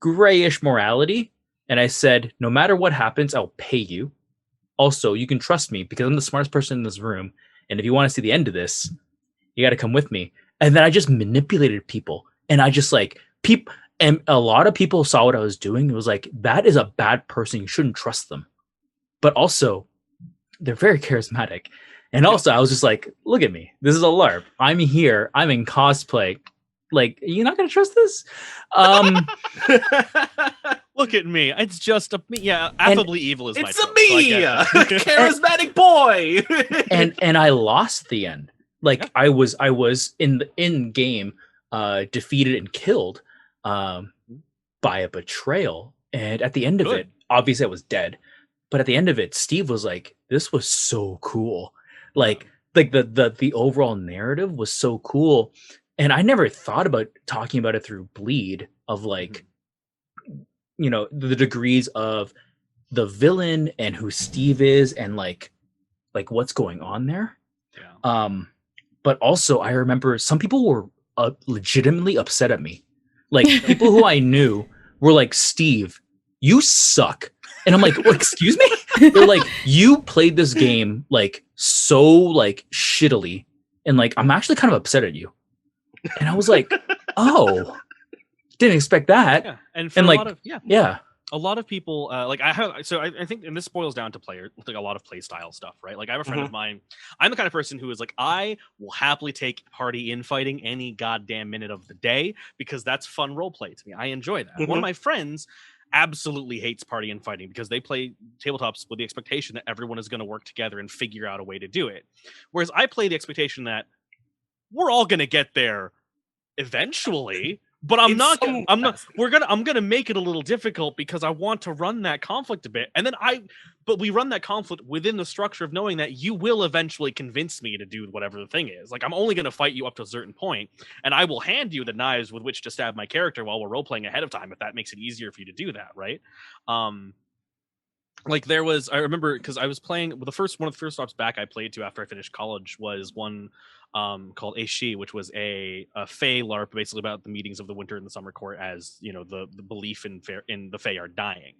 grayish morality, and I said, no matter what happens, I'll pay you. Also, you can trust me because I'm the smartest person in this room, and if you want to see the end of this, you got to come with me. And then I just manipulated people, and I just like and a lot of people saw what I was doing. It was like, that is a bad person, you shouldn't trust them. But also, they're very charismatic. And also, I was just like, look at me. This is a LARP. I'm here. I'm in cosplay. Like, you're not going to trust this? Look at me. It's just affably evil is my trope. It's me, charismatic boy. and I lost the end. Like, I was in game defeated and killed by a betrayal. And at the end of it, obviously I was dead. But at the end of it, Steve was like, this was so cool. Like the overall narrative was so cool. And I never thought about talking about it through bleed of like, you know, the degrees of the villain and who Steve is and like what's going on there. Yeah. But also I remember some people were legitimately upset at me. Like people who I knew were like, Steve, you suck. And I'm like, well, excuse me? They're like, you played this game like so like shittily, and like I'm actually kind of upset at you. And I was like, oh, didn't expect that. Yeah, and for And a like, lot of yeah. a lot of people like I have, so I think, and this boils down to player, like a lot of play style stuff, right? Like I have a friend of mine, I'm the kind of person who is like, I will happily take party infighting any goddamn minute of the day because that's fun role play to me. I enjoy that. One of my friends absolutely hates party infighting because they play tabletops with the expectation that everyone is going to work together and figure out a way to do it, whereas I play the expectation that we're all going to get there eventually. But I'm gonna make it a little difficult because I want to run that conflict a bit. And then but we run that conflict within the structure of knowing that you will eventually convince me to do whatever the thing is. Like, I'm only gonna fight you up to a certain point, and I will hand you the knives with which to stab my character while we're role playing ahead of time, if that makes it easier for you to do that, right? Like I remember because I was playing one of the first stops back I played to after I finished college was one called Aishi, which was a Fae LARP, basically about the meetings of the winter and the summer court, as you know, the belief in the Fae are dying.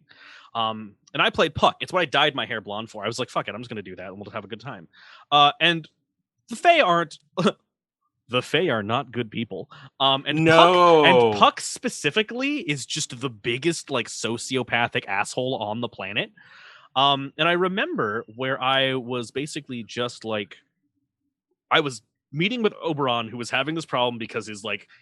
And I played Puck. It's what I dyed my hair blonde for. I was like, fuck it, I'm just gonna do that and we'll have a good time. And the Fae aren't the Fae are not good people. And Puck specifically is just the biggest like sociopathic asshole on the planet. And I remember where I was basically just like, I was meeting with Oberon, who was having this problem because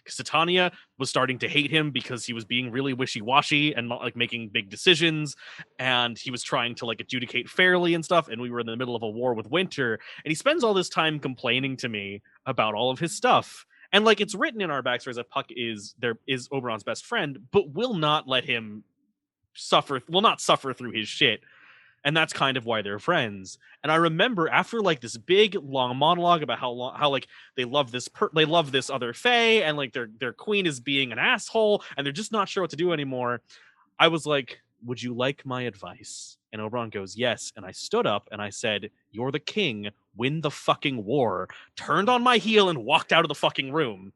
Titania was starting to hate him because he was being really wishy-washy and not like making big decisions, and he was trying to like adjudicate fairly and stuff, and we were in the middle of a war with Winter, and he spends all this time complaining to me about all of his stuff. And like, it's written in our backstories that Puck is Oberon's best friend, but will not let him suffer through his shit. And that's kind of why they're friends. And I remember after like this big long monologue about how like they love this other Fae, and like their queen is being an asshole, and they're just not sure what to do anymore. I was like, would you like my advice? And Oberon goes, yes. And I stood up and I said, you're the king, win the fucking war, turned on my heel and walked out of the fucking room.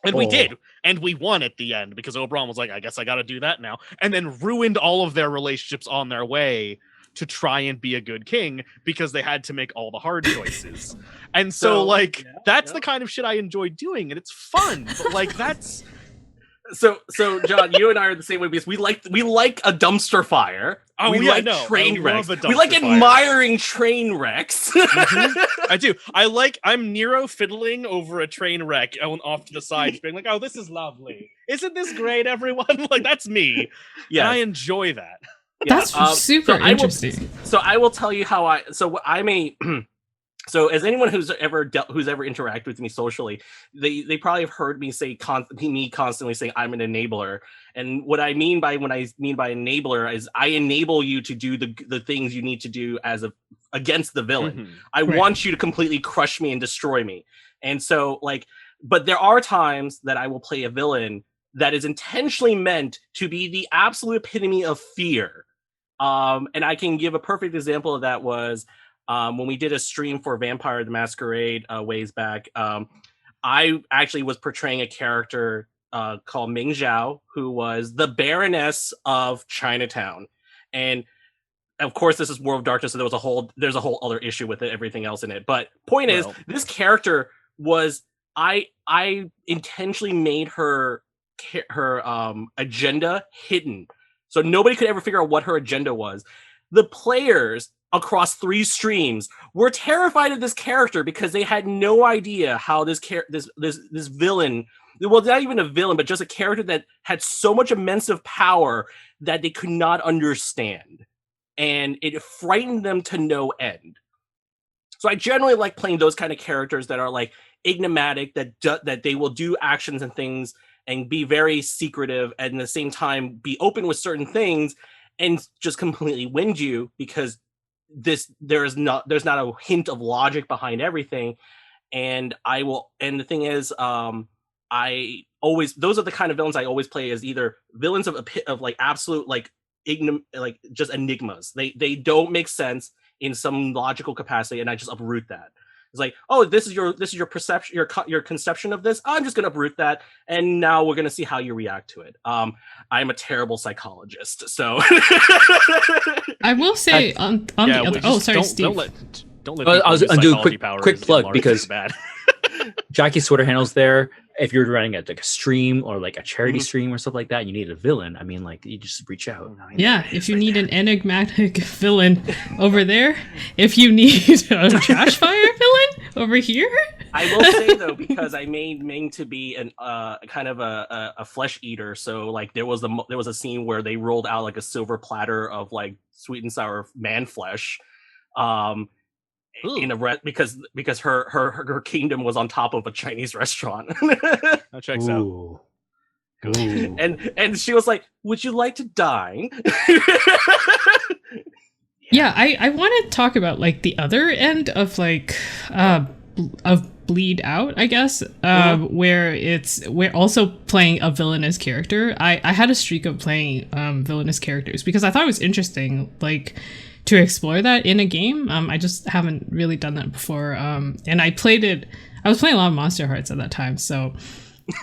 And we did. And we won at the end because Oberon was like, I guess I got to do that now. And then ruined all of their relationships on their way to try and be a good king because they had to make all the hard choices. And so that's the kind of shit I enjoy doing, and it's fun. But like, that's so John, you and I are the same way because we like a dumpster fire. Oh, we like train wrecks. We like admiring train wrecks. I do. I'm Nero fiddling over a train wreck off to the side, just being like, "Oh, this is lovely. Isn't this great, everyone?" Like, that's me. Yeah, I enjoy that. Yeah, that's super interesting. I will tell you how so as anyone who's ever interacted with me socially, they probably have heard me say me constantly saying I'm an enabler. And what I mean by enabler is I enable you to do the things you need to do against the villain. I want you to completely crush me and destroy me. And so but there are times that I will play a villain that is intentionally meant to be the absolute epitome of fear. And I can give a perfect example of that was when we did a stream for Vampire the Masquerade ways back. I actually was portraying a character called Ming Zhao, who was the Baroness of Chinatown. And of course, this is World of Darkness, so there's a whole other issue with everything else in it. But point is, this character was I intentionally made her agenda hidden, so nobody could ever figure out what her agenda was. The players across 3 streams were terrified of this character because they had no idea how this villain, well, not even a villain, but just a character that had so much immense power that they could not understand, and it frightened them to no end. So I generally like playing those kind of characters that are like enigmatic, that they will do actions and things and be very secretive, and at the same time be open with certain things and just completely wind you because there's not a hint of logic behind everything. And the thing is, those are the kind of villains I always play as either villains of like absolute just enigmas. They don't make sense in some logical capacity, and I just uproot that. It's like, oh, this is your perception, your conception of this. I'm just gonna uproot that, and now we're gonna see how you react to it. I'm a terrible psychologist, so I will say on the other. Oh, sorry, Steve. Don't let. I was gonna do a quick plug because bad. Jacky's Twitter handles there if you're running like a stream or like a charity Mhm. stream or stuff like that, you need a villain. I mean, like you just reach out. I mean, Yeah, if you need an enigmatic villain over there, if you need a trash fire villain over here. I will say though, because I made Ming to be an kind of a flesh eater, so like there was a scene where they rolled out like a silver platter of like sweet and sour man flesh, in a because her kingdom was on top of a Chinese restaurant. That checks out. Ooh. Ooh. and she was like, "Would you like to dine?" Yeah, I want to talk about like the other end of like of bleed out, I guess, where we're also playing a villainous character. I had a streak of playing villainous characters because I thought it was interesting, like to explore that in a game. I just haven't really done that before. And I was playing a lot of Monster Hearts at that time, so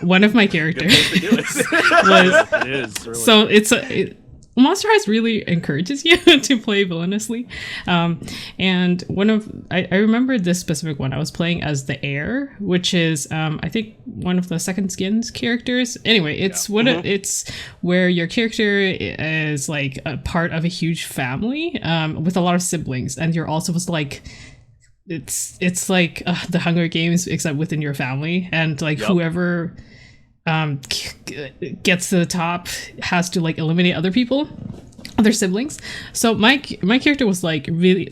one of my characters was It is. Really. so Monster Hearts really encourages you to play villainously. And I remember this specific one I was playing as the Heir, which is I think one of the Second Skins characters. Anyway, it's it's where your character is like a part of a huge family with a lot of siblings, and you're also like it's like the Hunger Games except within your family, and like whoever gets to the top has to like eliminate other siblings. So my character was like really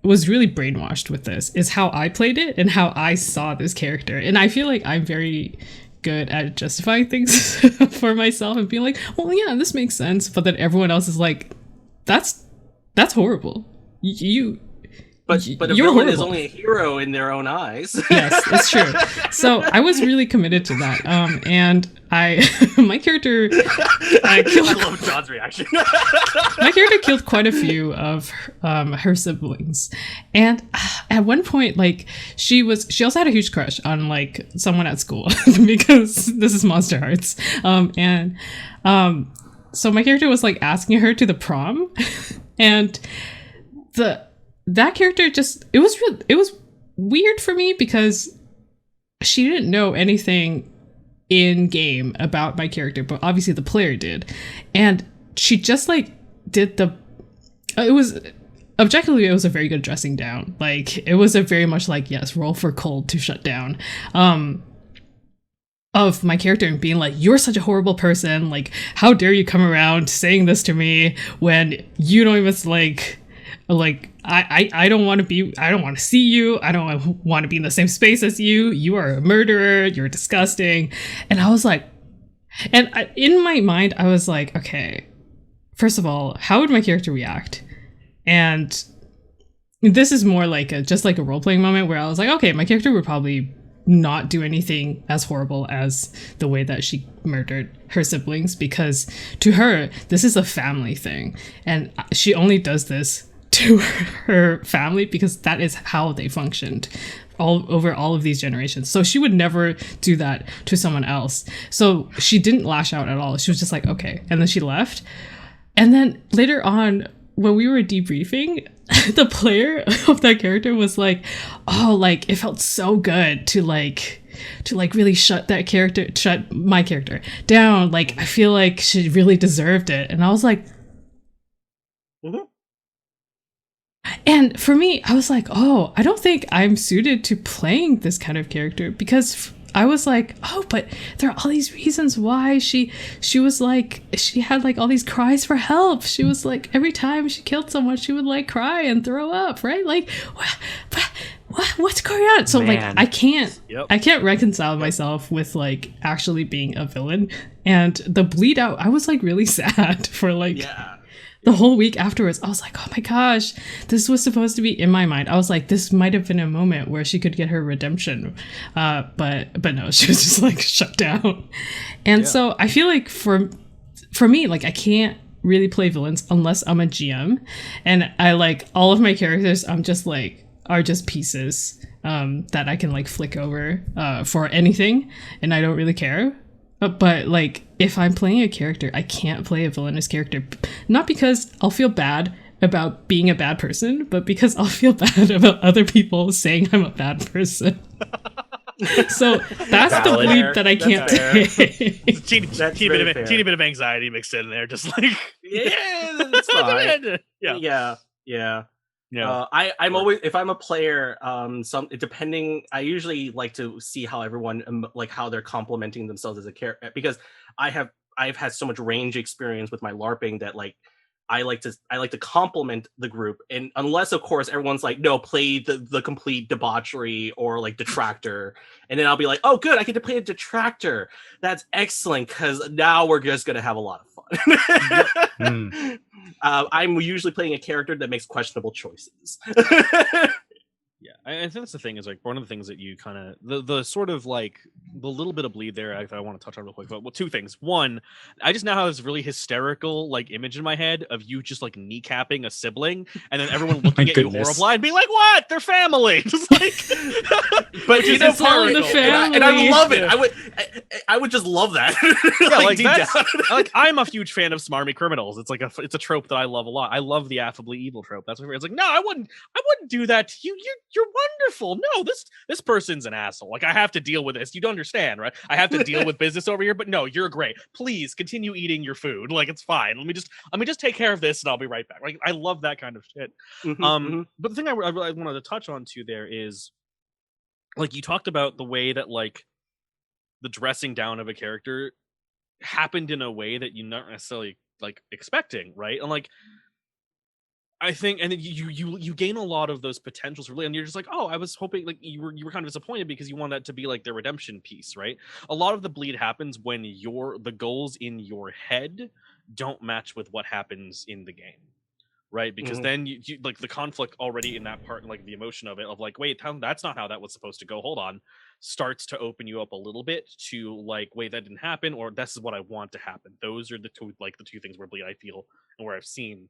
brainwashed with this, is how I played it and how I saw this character. And I feel like I'm very good at justifying things for myself and being like, well, yeah, this makes sense. But then everyone else is like, that's horrible. But a you're villain is horrible. only a hero in their own eyes. Yes, it's true. So I was really committed to that. And my character I killed, love John's reaction. my character killed quite a few of her siblings. And at one point, like she also had a huge crush on like someone at school because this is Monster Hearts. So my character was like asking her to the prom, and that character just it was weird for me because she didn't know anything in game about my character, but obviously the player did, and she just like did it was objectively it was a very good dressing down. Like it was a very much like, yes, roll for cold to shut down of my character and being like, you're such a horrible person, like how dare you come around saying this to me when you don't even like I don't want to see you. I don't want to be in the same space as you. You are a murderer. You're disgusting. And I was like, in my mind, I was like, okay, first of all, how would my character react? And this is more like just like a role-playing moment where I was like, okay, my character would probably not do anything as horrible as the way that she murdered her siblings, because to her, this is a family thing. And she only does this to her family because that is how they functioned over all of these generations. So she would never do that to someone else. So she didn't lash out at all. She was just like, okay. And then she left. And then later on, when we were debriefing, the player of that character was like, oh, like it felt so good to really shut my character down. Like I feel like she really deserved it. And I was like, and for me, I was like, oh, I don't think I'm suited to playing this kind of character, because I was like, oh, but there are all these reasons why she was like, she had like all these cries for help. She was like, every time she killed someone, she would like cry and throw up, right? Like, what's going on? So like, I can't reconcile myself with like actually being a villain. And the bleed out, I was like really sad for like the whole week afterwards. I was like, oh my gosh, this was supposed to be in my mind. I was like, this might have been a moment where she could get her redemption. But no, she was just like shut down. And so I feel like for me, like I can't really play villains unless I'm a GM. And I like all of my characters, I'm just like, are just pieces that I can like flick over for anything. And I don't really care. But like, if I'm playing a character, I can't play a villainous character. Not because I'll feel bad about being a bad person, but because I'll feel bad about other people saying I'm a bad person. So that's the Valid. bleep that I can't take. It's a teeny very fair. bit of anxiety mixed in there, just like Yeah, that's fine. Yeah. I'm always, if I'm a player, I usually like to see how everyone like how they're complimenting themselves as a character, because I've had so much range experience with my LARPing that like I like to compliment the group, and unless of course everyone's like, no, play the complete debauchery or like detractor, and then I'll be like, oh good, I get to play a detractor. That's excellent, because now we're just gonna have a lot of fun. I'm usually playing a character that makes questionable choices. Yeah, I think that's the thing, is like one of the things that you kind of the sort of like the little bit of bleed there I want to touch on real quick. But well, two things. One, I just now have this really hysterical like image in my head of you just like kneecapping a sibling, and then everyone looking at you horrified and being like, "What? They're family." Just like, but you know, part of the family, and I love it. I would just love that. Yeah, like that's like I'm a huge fan of smarmy criminals. It's like it's a trope that I love a lot. I love the affably evil trope. That's what it's like. No, I wouldn't do that to you. You're wonderful. No, this person's an asshole. Like I have to deal with this. You don't understand, right? I have to deal with business over here. But no, you're great. Please continue eating your food. Like it's fine. Let me just take care of this, and I'll be right back. Like I love that kind of shit. But the thing I wanted to touch on too there is, like you talked about the way that like the dressing down of a character happened in a way that you're not necessarily like expecting, right? And like I think, and then you gain a lot of those potentials really, and you're just like, oh, I was hoping, like you were kind of disappointed because you want that to be like the redemption piece, right? A lot of the bleed happens when the goals in your head don't match with what happens in the game, right? Because then you like the conflict already in that part, like the emotion of it, of like, wait, that's not how that was supposed to go. Hold on, starts to open you up a little bit to like, wait, that didn't happen, or this is what I want to happen. Those are the two things where bleed I feel and where I've seen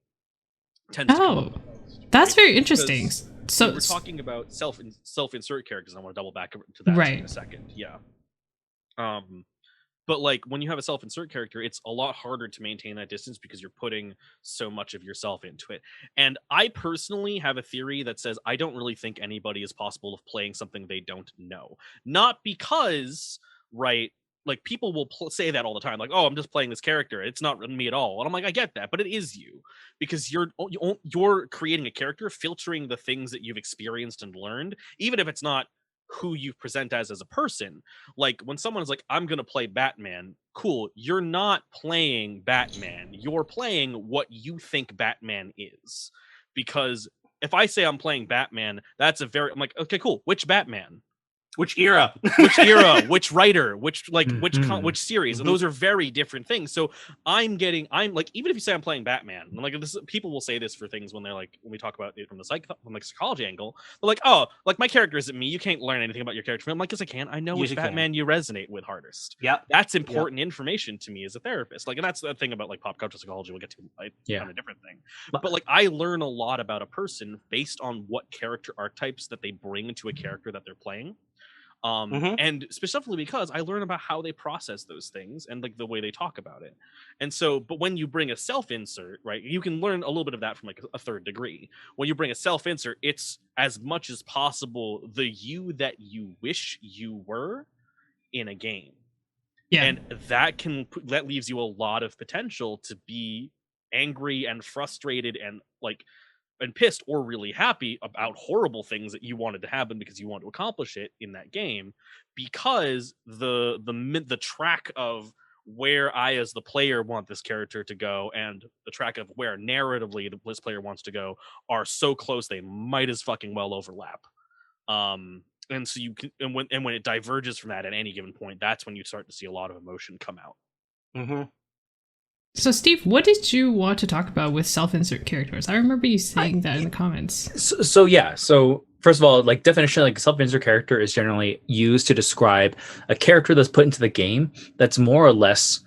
tends to come up the most, that's right? very interesting. Because so we're talking about self-insert characters, and I want to double back to that in a second. Yeah. But like when you have a self-insert character, it's a lot harder to maintain that distance because you're putting so much of yourself into it. And I personally have a theory that says I don't really think anybody is possible of playing something they don't know. Not because, right, like people will say that all the time, like, oh, I'm just playing this character, it's not me at all. And I'm like, I get that, but it is you, because you're creating a character, filtering the things that you've experienced and learned, even if it's not who you present as a person. Like when someone is like, I'm gonna play Batman, cool, you're not playing Batman, you're playing what you think Batman is. Because if I say I'm playing Batman, I'm like, okay, cool, which Batman? Which era? Which writer? Which series? Those are very different things. So I'm like, even if you say I'm playing Batman, and like this, people will say this for things when we talk about it from the psychology angle. They're like, oh, like my character isn't me. You can't learn anything about your character. I'm like, yes, I can. I know which Batman you resonate with hardest. Yeah, that's important information to me as a therapist. Like, and that's the thing about like pop culture psychology. We'll get to on a different thing. But like, I learn a lot about a person based on what character archetypes that they bring to a character that they're playing. And specifically because I learn about how they process those things and like the way they talk about it. And so, but when you bring a self-insert, right, you can learn a little bit of that from like a third degree. When you bring a self-insert, it's as much as possible the you that you wish you were in a game. Yeah. And that leaves you a lot of potential to be angry and frustrated and like and pissed or really happy about horrible things that you wanted to happen because you want to accomplish it in that game, because the track of where I as the player want this character to go and the track of where narratively this player wants to go are so close they might as fucking well overlap. And so you can, and when it diverges from that at any given point, that's when you start to see a lot of emotion come out. So, Steve, what did you want to talk about with self-insert characters? I remember you saying that in the comments. So first of all, like definition, like self-insert character is generally used to describe a character that's put into the game that's more or less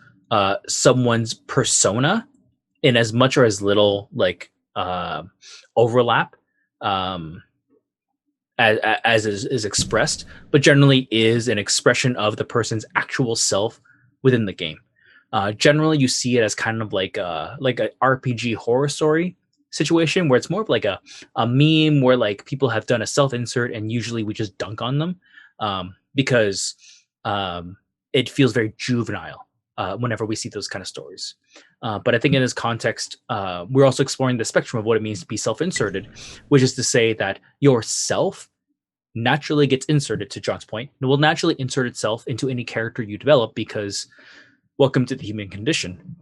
someone's persona in as much or as little like overlap as is expressed, but generally is an expression of the person's actual self within the game. Generally, you see it as kind of like a RPG horror story situation where it's more of like a meme where like people have done a self-insert and usually we just dunk on them. because it feels very juvenile whenever we see those kind of stories. But I think in this context, we're also exploring the spectrum of what it means to be self-inserted, which is to say that yourself naturally gets inserted, to John's point. It will naturally insert itself into any character you develop because welcome to the human condition.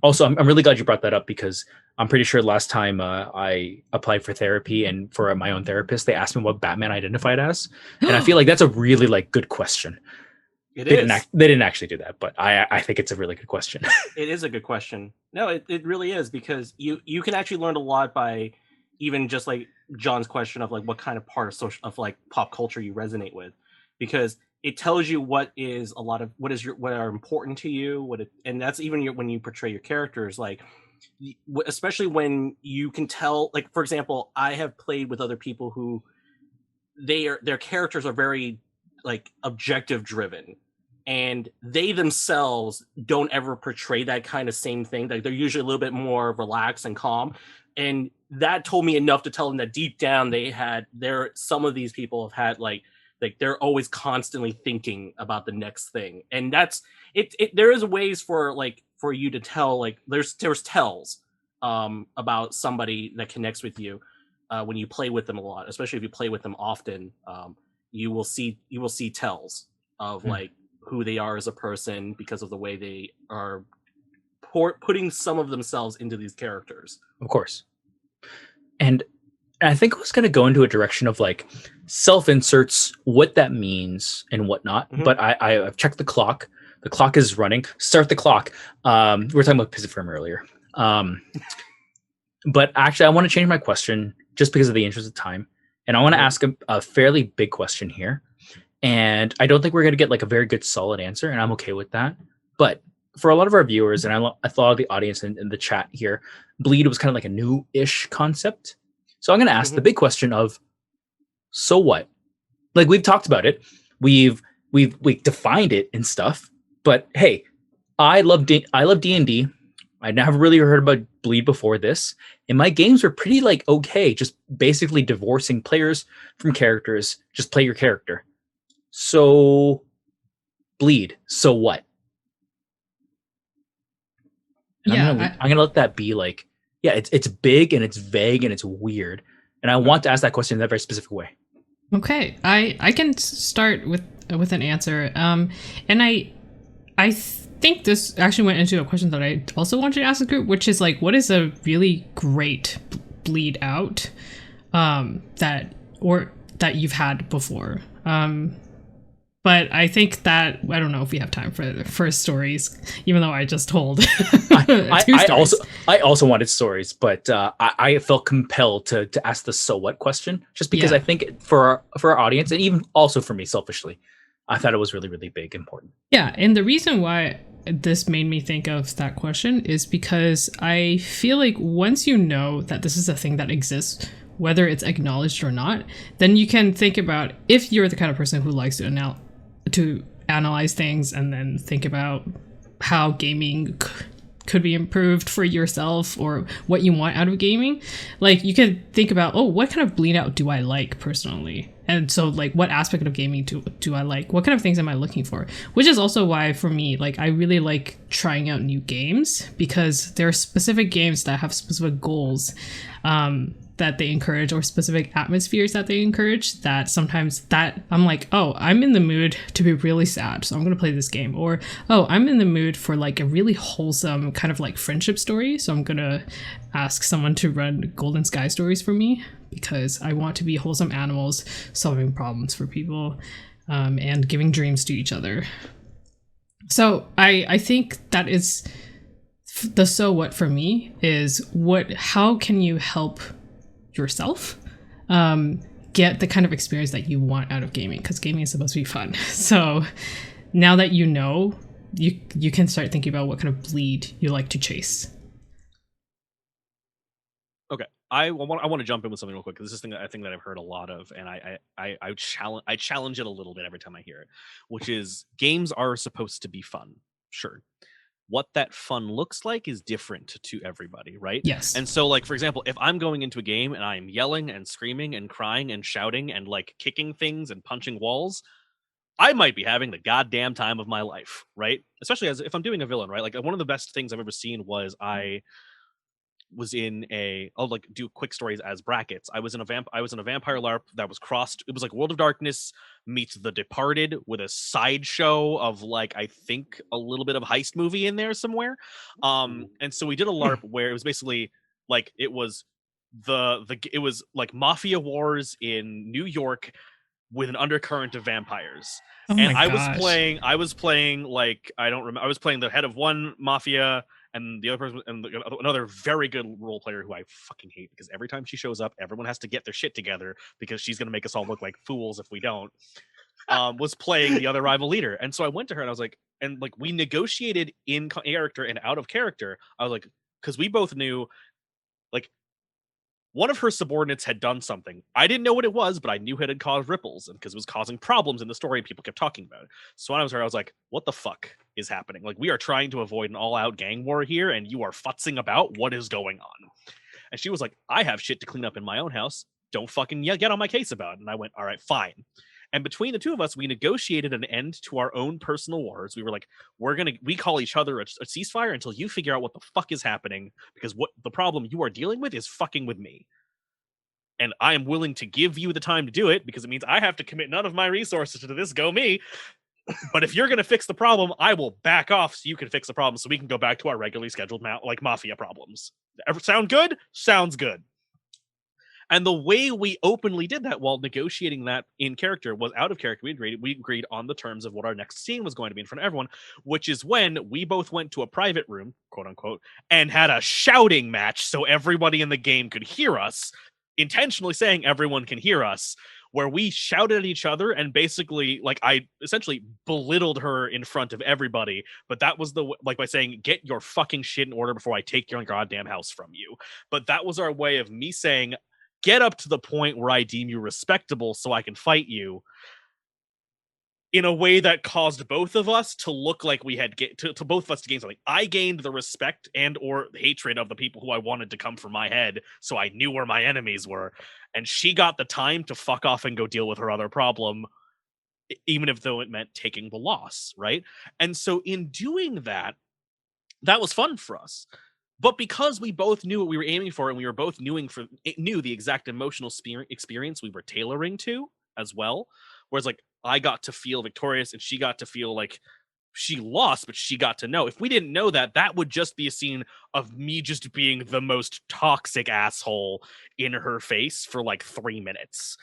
Also, I'm really glad you brought that up because I'm pretty sure last time I applied for therapy and for my own therapist, they asked me what Batman identified as. And I feel like that's a really good question. They didn't actually do that, but I think it's a really good question. It is a good question. No, it really is, because you can actually learn a lot by even just like John's question of like what kind of part of like pop culture you resonate with, because it tells you what are important to you, and that's even when you portray your characters, like especially when you can tell, like for example, I have played with other people who their characters are very like objective driven, and they themselves don't ever portray that kind of same thing. Like they're usually a little bit more relaxed and calm, and that told me enough to tell them that deep down some of these people have had like they're always constantly thinking about the next thing. And that's it. There is ways for you to tell, like there's tells about somebody that connects with you when you play with them a lot, especially if you play with them often. You will see tells of like who they are as a person because of the way they are putting some of themselves into these characters. Of course. And I think I was going to go into a direction of like self-inserts, what that means and whatnot. Mm-hmm. But I've checked the clock. The clock is running. Start the clock. We were talking about Pisiform earlier. But actually, I want to change my question just because of the interest of time. And I want to ask a fairly big question here. And I don't think we're going to get like a very good solid answer. And I'm okay with that. But for a lot of our viewers, and I thought of the audience in the chat here, bleed was kind of like a new-ish concept. So I'm going to ask the big question of, so what? Like we've talked about it, we've defined it and stuff. But hey, I love D&D. I never really heard about bleed before this, and my games were pretty like okay, just basically divorcing players from characters. Just play your character. So bleed. So what? And yeah, I'm gonna let that be like, yeah, it's big and it's vague and it's weird, and I want to ask that question in that very specific way. Okay, I can start with an answer, and I think this actually went into a question that I also wanted to ask the group, which is like, what is a really great bleed out that you've had before? But I think that I don't know if we have time for stories, even though I just told I also wanted stories, but I felt compelled to ask the so what question, just because I think for our audience, and even also for me selfishly, I thought it was really, really big, important. Yeah, and the reason why this made me think of that question is because I feel like once you know that this is a thing that exists, whether it's acknowledged or not, then you can think about, if you're the kind of person who likes to analyze things and then think about how gaming could be improved for yourself or what you want out of gaming, like you can think about, what kind of bleed out do I like personally? And so like what aspect of gaming do I like? What kind of things am I looking for? Which is also why for me, like I really like trying out new games, because there are specific games that have specific goals that they encourage, or specific atmospheres that they encourage, that sometimes that I'm like, I'm in the mood to be really sad, so I'm gonna play this game. Or I'm in the mood for like a really wholesome kind of like friendship story, so I'm gonna ask someone to run Golden Sky stories for me, because I want to be wholesome animals solving problems for people and giving dreams to each other. So I think that is the so what for me is how can you help yourself get the kind of experience that you want out of gaming, because gaming is supposed to be fun. So now that you know, you can start thinking about what kind of bleed you like to chase. Okay, I want to jump in with something real quick, because this is a thing that I've heard a lot of, and I challenge it a little bit every time I hear it, which is games are supposed to be fun, sure. What that fun looks like is different to everybody, right? Yes. And so, like, for example, if I'm going into a game and I'm yelling and screaming and crying and shouting and like kicking things and punching walls, I might be having the goddamn time of my life, right? Especially as if I'm doing a villain, right? Like one of the best things I've ever seen was I was in I'll like do quick stories as brackets. I was in a vampire LARP that was crossed. It was like World of Darkness meets The Departed with a sideshow of like I think a little bit of heist movie in there somewhere. And so we did a LARP where it was basically like it was it was like mafia wars in New York with an undercurrent of vampires. Oh And my I gosh. was playing like I don't remember. I was playing the head of one mafia, and the other person, and another very good role player who I fucking hate because every time she shows up, everyone has to get their shit together because she's gonna make us all look like fools if we don't. Was playing the other rival leader, and so I went to her and I was like, and like we negotiated in character and out of character. I was like, because we both knew, like, one of her subordinates had done something. I didn't know what it was, but I knew it had caused ripples and because it was causing problems in the story and people kept talking about it. So when I was there, I was like, what the fuck is happening? Like, we are trying to avoid an all-out gang war here, and you are futzing about what is going on. And she was like, I have shit to clean up in my own house. Don't fucking get on my case about it. And I went, all right, fine. And between the two of us, we negotiated an end to our own personal wars. We were like, we call each other a ceasefire until you figure out what the fuck is happening, because what the problem you are dealing with is fucking with me. And I am willing to give you the time to do it because it means I have to commit none of my resources to this. Go me. But if you're going to fix the problem, I will back off so you can fix the problem so we can go back to our regularly scheduled like mafia problems. Ever sound good? Sounds good. And the way we openly did that while negotiating that in character was out of character. We agreed on the terms of what our next scene was going to be in front of everyone, which is when we both went to a private room, quote unquote, and had a shouting match so everybody in the game could hear us, intentionally saying everyone can hear us, where we shouted at each other and basically, like, I essentially belittled her in front of everybody. But that was by saying, get your fucking shit in order before I take your goddamn house from you. But that was our way of me saying, get up to the point where I deem you respectable so I can fight you, in a way that caused both of us to look like we had to both of us to gain something. I gained the respect and or hatred of the people who I wanted to come for my head, so I knew where my enemies were, and she got the time to fuck off and go deal with her other problem, even if though it meant taking the loss, right? And so in doing that, that was fun for us. But because we both knew what we were aiming for, and we were both knew the exact emotional experience we were tailoring to as well, whereas like I got to feel victorious and she got to feel like she lost, but she got to know. If we didn't know that, that would just be a scene of me just being the most toxic asshole in her face for like 3 minutes.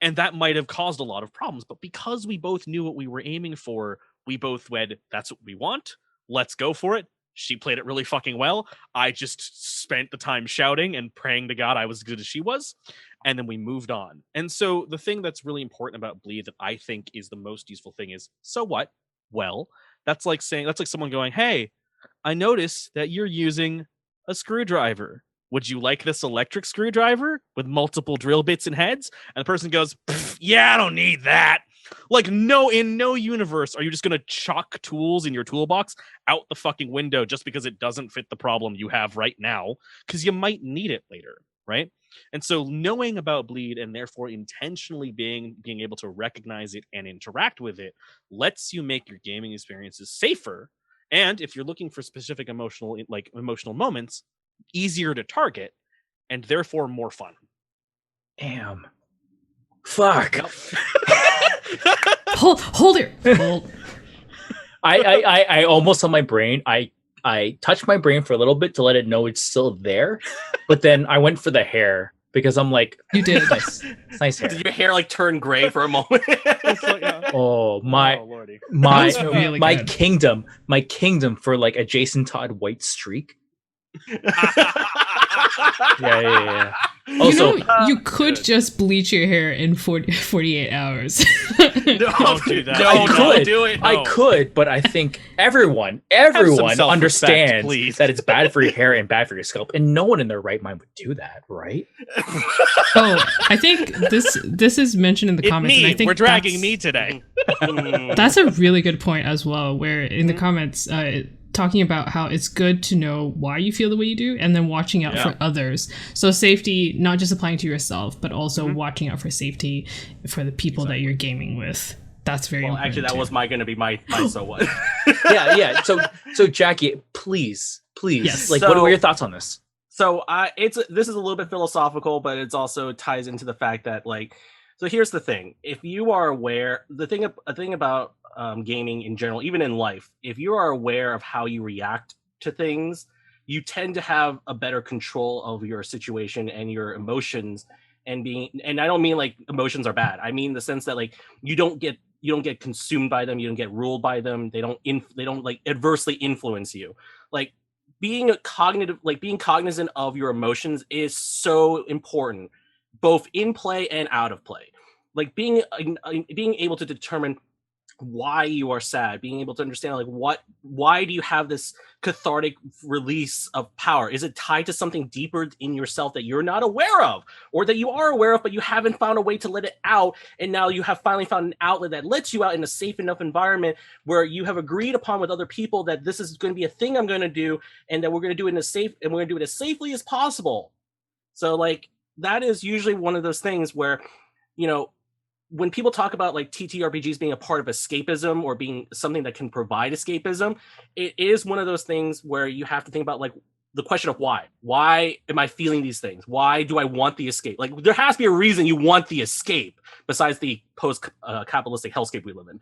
And that might have caused a lot of problems. But because we both knew what we were aiming for, we both went, that's what we want. Let's go for it. She played it really fucking well. I just spent the time shouting and praying to God I was as good as she was. And then we moved on. And so the thing that's really important about Bleed that I think is the most useful thing is, so what? Well, that's like someone going, hey, I noticed that you're using a screwdriver. Would you like this electric screwdriver with multiple drill bits and heads? And the person goes, yeah, I don't need that. Like, no, in no universe are you just going to chuck tools in your toolbox out the fucking window just because it doesn't fit the problem you have right now, because you might need it later, right? And so knowing about Bleed and therefore intentionally being able to recognize it and interact with it lets you make your gaming experiences safer. And if you're looking for specific emotional moments, easier to target and therefore more fun. Damn. Fuck. Yep. Hold it. Hold. I almost on my brain. I touched my brain for a little bit to let it know it's still there, but then I went for the hair because I'm like, You did. nice hair. Did your hair like turn gray for a moment? Oh my, Oh, Lordy. my, That was really my good. kingdom for like a Jason Todd white streak. Yeah. Also, You could just bleach your hair in 48 hours. Don't do that. I could do it. I No. could, but I think everyone self-respect, understands please. that it's bad for your hair and bad for your scalp, and no one in their right mind would do that, right? Oh, I think this is mentioned in the comments. And I think We're dragging that's- me today. That's a really good point as well, where in the comments, talking about how it's good to know why you feel the way you do and then watching out for others. So safety, not just applying to yourself, but also watching out for safety for the people that you're gaming with. That's very Well, important. actually, that was going to be my so what. Yeah. So Jackie, please, Yes. like, what are your thoughts on this? So this is a little bit philosophical, but it's also ties into the fact that, like, so here's the thing: if you are aware, a thing about gaming in general, even in life, if you are aware of how you react to things, you tend to have a better control of your situation and your emotions. And I don't mean like emotions are bad. I mean the sense that, like, you don't get consumed by them, you don't get ruled by them. They don't like adversely influence you. Like, being cognizant of your emotions is so important, both in play and out of play. Like, being able to determine why you are sad, being able to understand, like, why do you have this cathartic release of power? Is it tied to something deeper in yourself that you're not aware of, or that you are aware of but you haven't found a way to let it out, and now you have finally found an outlet that lets you out in a safe enough environment where you have agreed upon with other people that this is going to be a thing I'm going to do, and that we're going to do it we're going to do it as safely as possible. So, like, that is usually one of those things where, you know, when people talk about, like, TTRPGs being a part of escapism or being something that can provide escapism, it is one of those things where you have to think about, like, the question of why. Why am I feeling these things? Why do I want the escape? Like, there has to be a reason you want the escape besides the post-capitalistic hellscape we live in.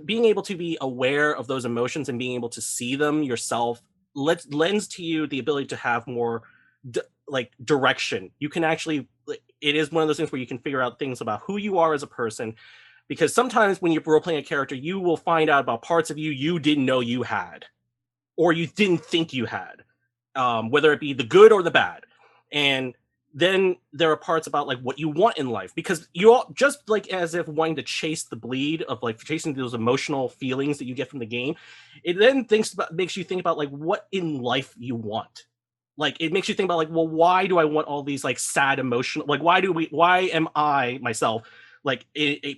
Being able to be aware of those emotions and being able to see them yourself lends to you the ability to have more direction. You can actually, it is one of those things where you can figure out things about who you are as a person, because sometimes when you're role-playing a character, you will find out about parts of you didn't know you had, or you didn't think you had, whether it be the good or the bad. And then there are parts about, like, what you want in life, because you all, just like as if wanting to chase the bleed of, like, chasing those emotional feelings that you get from the game, it then makes you think about, like, what in life you want. Like, it makes you think about, like, well, why do I want all these, like, sad emotional, like, why am I myself, like,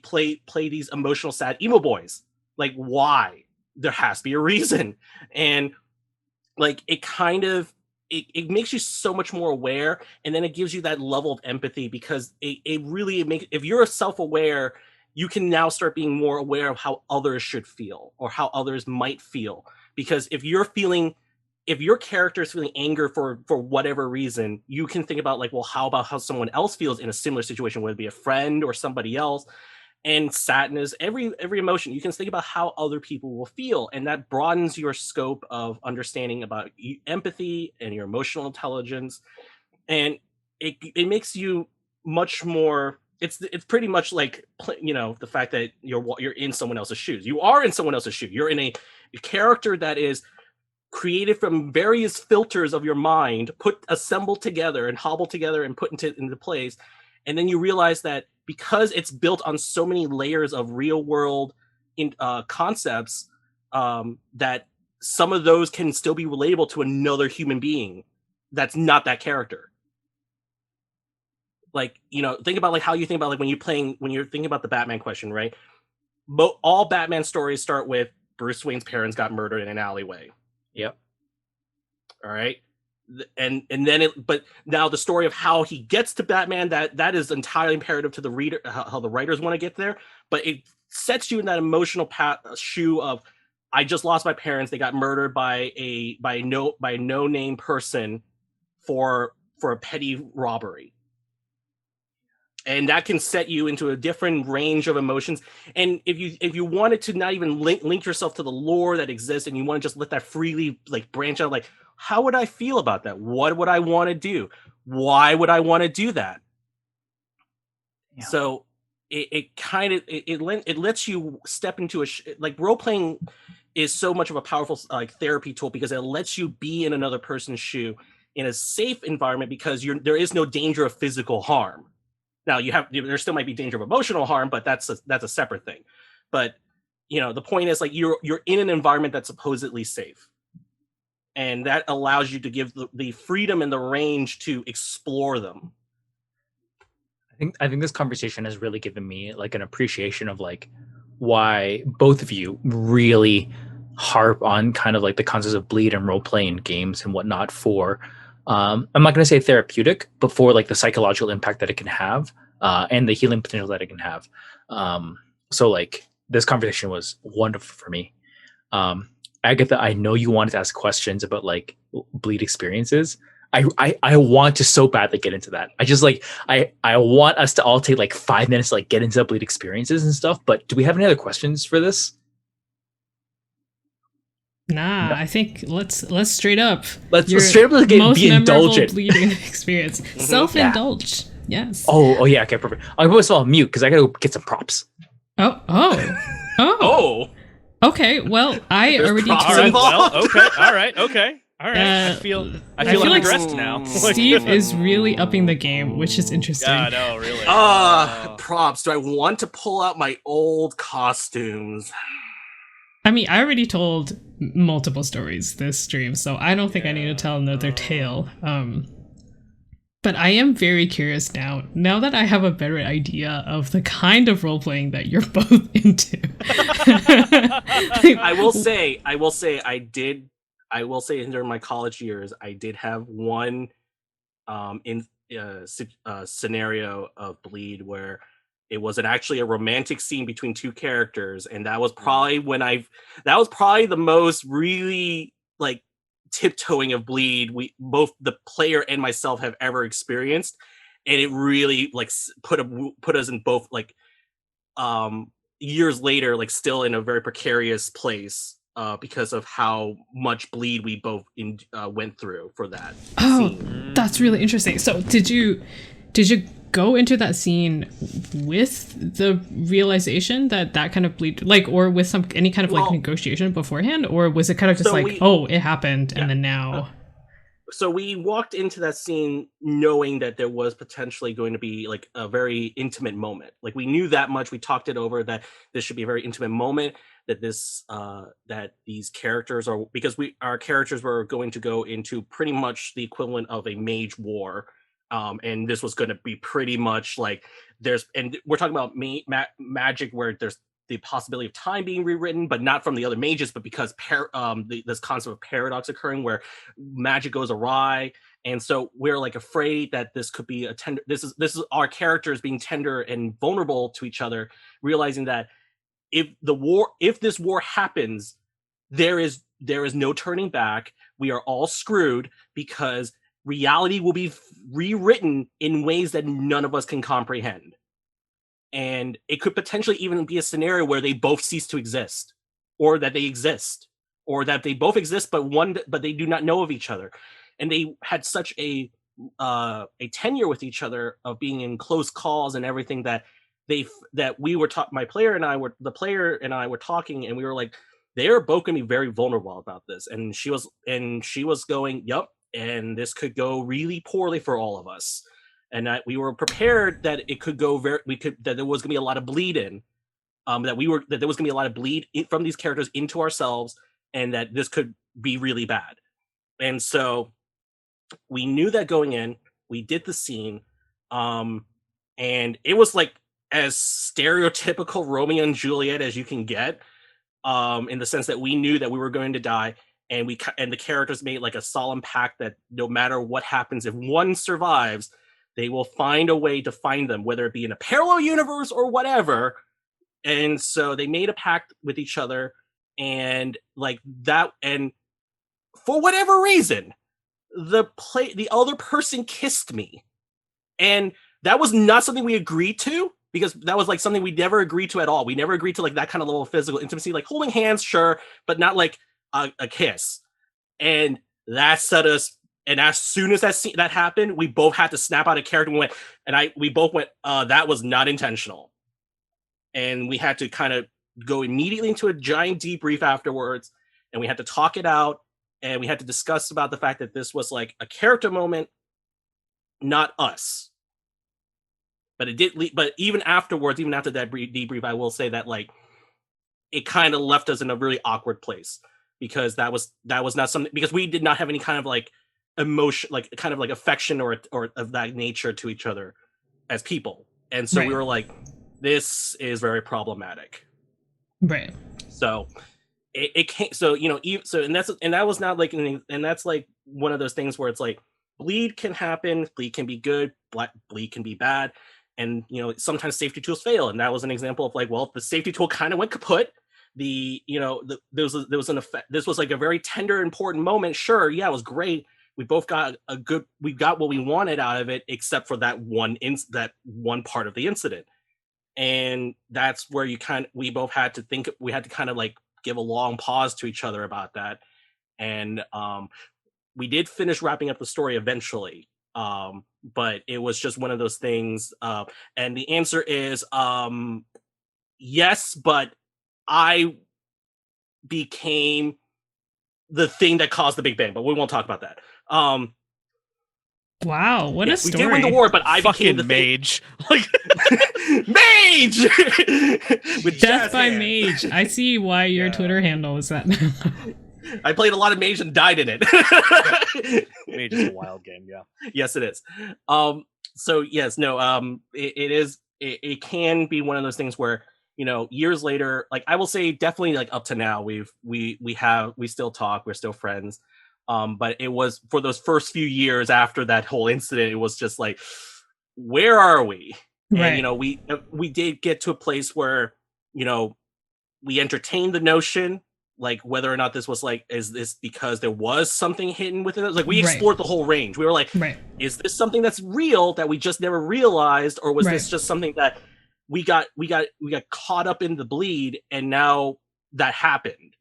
play these emotional sad emo boys? Like, why? There has to be a reason. And, like, it kind of, it makes you so much more aware, and then it gives you that level of empathy, because it really makes, if you're self-aware, you can now start being more aware of how others should feel or how others might feel. Because if your character is feeling anger for whatever reason, you can think about, like, well, how about how someone else feels in a similar situation, whether it be a friend or somebody else. And sadness, every emotion, you can think about how other people will feel, and that broadens your scope of understanding about empathy and your emotional intelligence. And it makes you much more, it's pretty much like, you know, the fact that you're in someone else's shoes. You are in someone else's shoe. You're in a character that is created from various filters of your mind, assembled together and hobbled together and put into place. And then you realize that because it's built on so many layers of real world concepts, that some of those can still be relatable to another human being that's not that character. Like, you know, think about, like, how you think about, like, when you're thinking about the Batman question, right? All Batman stories start with Bruce Wayne's parents got murdered in an alleyway. Yep. All right. And then but now the story of how he gets to Batman, that is entirely imperative to the reader, how the writers want to get there. But it sets you in that emotional shoe of, I just lost my parents. They got murdered by a no name person for a petty robbery. And that can set you into a different range of emotions. And if you wanted to not even link yourself to the lore that exists, and you want to just let that freely, like, branch out, like, how would I feel about that? What would I want to do? Why would I want to do that? Yeah. So it kind of it lets you step into like, role playing is so much of a powerful, like, therapy tool, because it lets you be in another person's shoe in a safe environment, because there is no danger of physical harm. Now there still might be danger of emotional harm, but that's a separate thing. But, you know, the point is, like, you're in an environment that's supposedly safe, and that allows you to give the freedom and the range to explore them. I think this conversation has really given me, like, an appreciation of, like, why both of you really harp on kind of, like, the concepts of bleed and role play in games and whatnot for, I'm not going to say therapeutic, but for, like, the psychological impact that it can have. and the healing potential that it can have. So like this conversation was wonderful for me. Agatha, I know you wanted to ask questions about like bleed experiences. I want to so badly get into that. I just like I want us to all take like 5 minutes to like get into bleed experiences and stuff. But do we have any other questions for this? Nah, No. I think let's straight up. Let's straight up get, most be memorable indulgent. bleeding experience. Self-indulge. Yes. Oh yeah, okay, perfect. I was all mute because I gotta go get some props. Oh. Okay, well, I There's already props All right. involved. Well, okay. All right. Okay. All right. I feel I feel I'm like addressed now. Steve is really upping the game, which is interesting. Yeah, no, really. Props. Do I want to pull out my old costumes? I mean, I already told multiple stories this stream, so I don't think I need to tell another tale. But I am very curious now that I have a better idea of the kind of role playing that you're both into. I will say during my college years, I did have one scenario of bleed where it wasn't actually a romantic scene between two characters, and that was probably the most really like tiptoeing of bleed we both the player and myself have ever experienced, and it really like put us in both like years later like still in a very precarious place because of how much bleed we both went through for that scene. That's really interesting. So did you go into that scene with the realization that kind of bleed, like, or with any kind of like negotiation beforehand, or was it kind of just it happened and then now? So we walked into that scene knowing that there was potentially going to be like a very intimate moment. Like we knew that much. We talked it over that this should be a very intimate moment. That that these characters are, because our characters were going to go into pretty much the equivalent of a mage war. And this was going to be pretty much like and we're talking about magic where there's the possibility of time being rewritten, but not from the other mages, but because this concept of paradox occurring where magic goes awry. And so we're like afraid that this could be this is our characters being tender and vulnerable to each other, realizing that if this war happens, there is no turning back. We are all screwed because reality will be rewritten in ways that none of us can comprehend. And it could potentially even be a scenario where they both cease to exist, or that they exist, or that they both exist, but they do not know of each other. And they had such a tenure with each other of being in close calls and everything that we were the player and I were talking, and we were like, they're both gonna be very vulnerable about this. And she was going, yep. And this could go really poorly for all of us, and that we were prepared that it could go that there was going to be a lot of bleed that there was going to be a lot of bleed from these characters into ourselves, and that this could be really bad. And so we knew that going in. We did the scene, and it was like as stereotypical Romeo and Juliet as you can get, in the sense that we knew that we were going to die. And the characters made like a solemn pact that no matter what happens, if one survives, they will find a way to find them, whether it be in a parallel universe or whatever. And so they made a pact with each other, and like that. And for whatever reason, the other person kissed me, and that was not something we agreed to, because that was like something we never agreed to at all. We never agreed to like that kind of level of physical intimacy, like holding hands, sure, but not like a kiss. And that set us, and as soon as that happened, we both had to snap out of character. We both went, that was not intentional. And we had to kind of go immediately into a giant debrief afterwards, and we had to talk it out, and we had to discuss about the fact that this was like a character moment, not us. But but even afterwards, even after that debrief, I will say that like it kind of left us in a really awkward place, because that was not something, because we did not have any kind of like emotion, like kind of like affection or of that nature to each other as people. And so we were like, this is very problematic. Right. So it can't, so, you know, and that was not like, and that's like one of those things where it's like, bleed can happen, bleed can be good, bleed can be bad. And sometimes safety tools fail, and that was an example of like, well, the safety tool kind of went kaput. There was an effect. This was like a very tender, important moment. Sure, yeah, it was great. We both got we got what we wanted out of it, except for that one part of the incident. And that's where we both had to think. We had to kind of like give a long pause to each other about that. And we did finish wrapping up the story eventually. But it was just one of those things. And the answer is yes, but I became the thing that caused the Big Bang, but we won't talk about that. Wow, what a story. We did win the war, but I became the mage. Like mage with Death by Mage. I see why your Twitter handle is that now. I played a lot of Mage and died in it. Mage is a wild game, yeah. Yes, it is. So yes, no, it can be one of those things where, years later, like I will say definitely like up to now, we still talk, we're still friends. But it was for those first few years after that whole incident, it was just like, where are we? Right. And we did get to a place where, we entertained the notion, like whether or not this was like, is this because there was something hidden within it? Like we explored the whole range. We were like, is this something that's real that we just never realized, or was this just something that we got caught up in the bleed, and now that happened?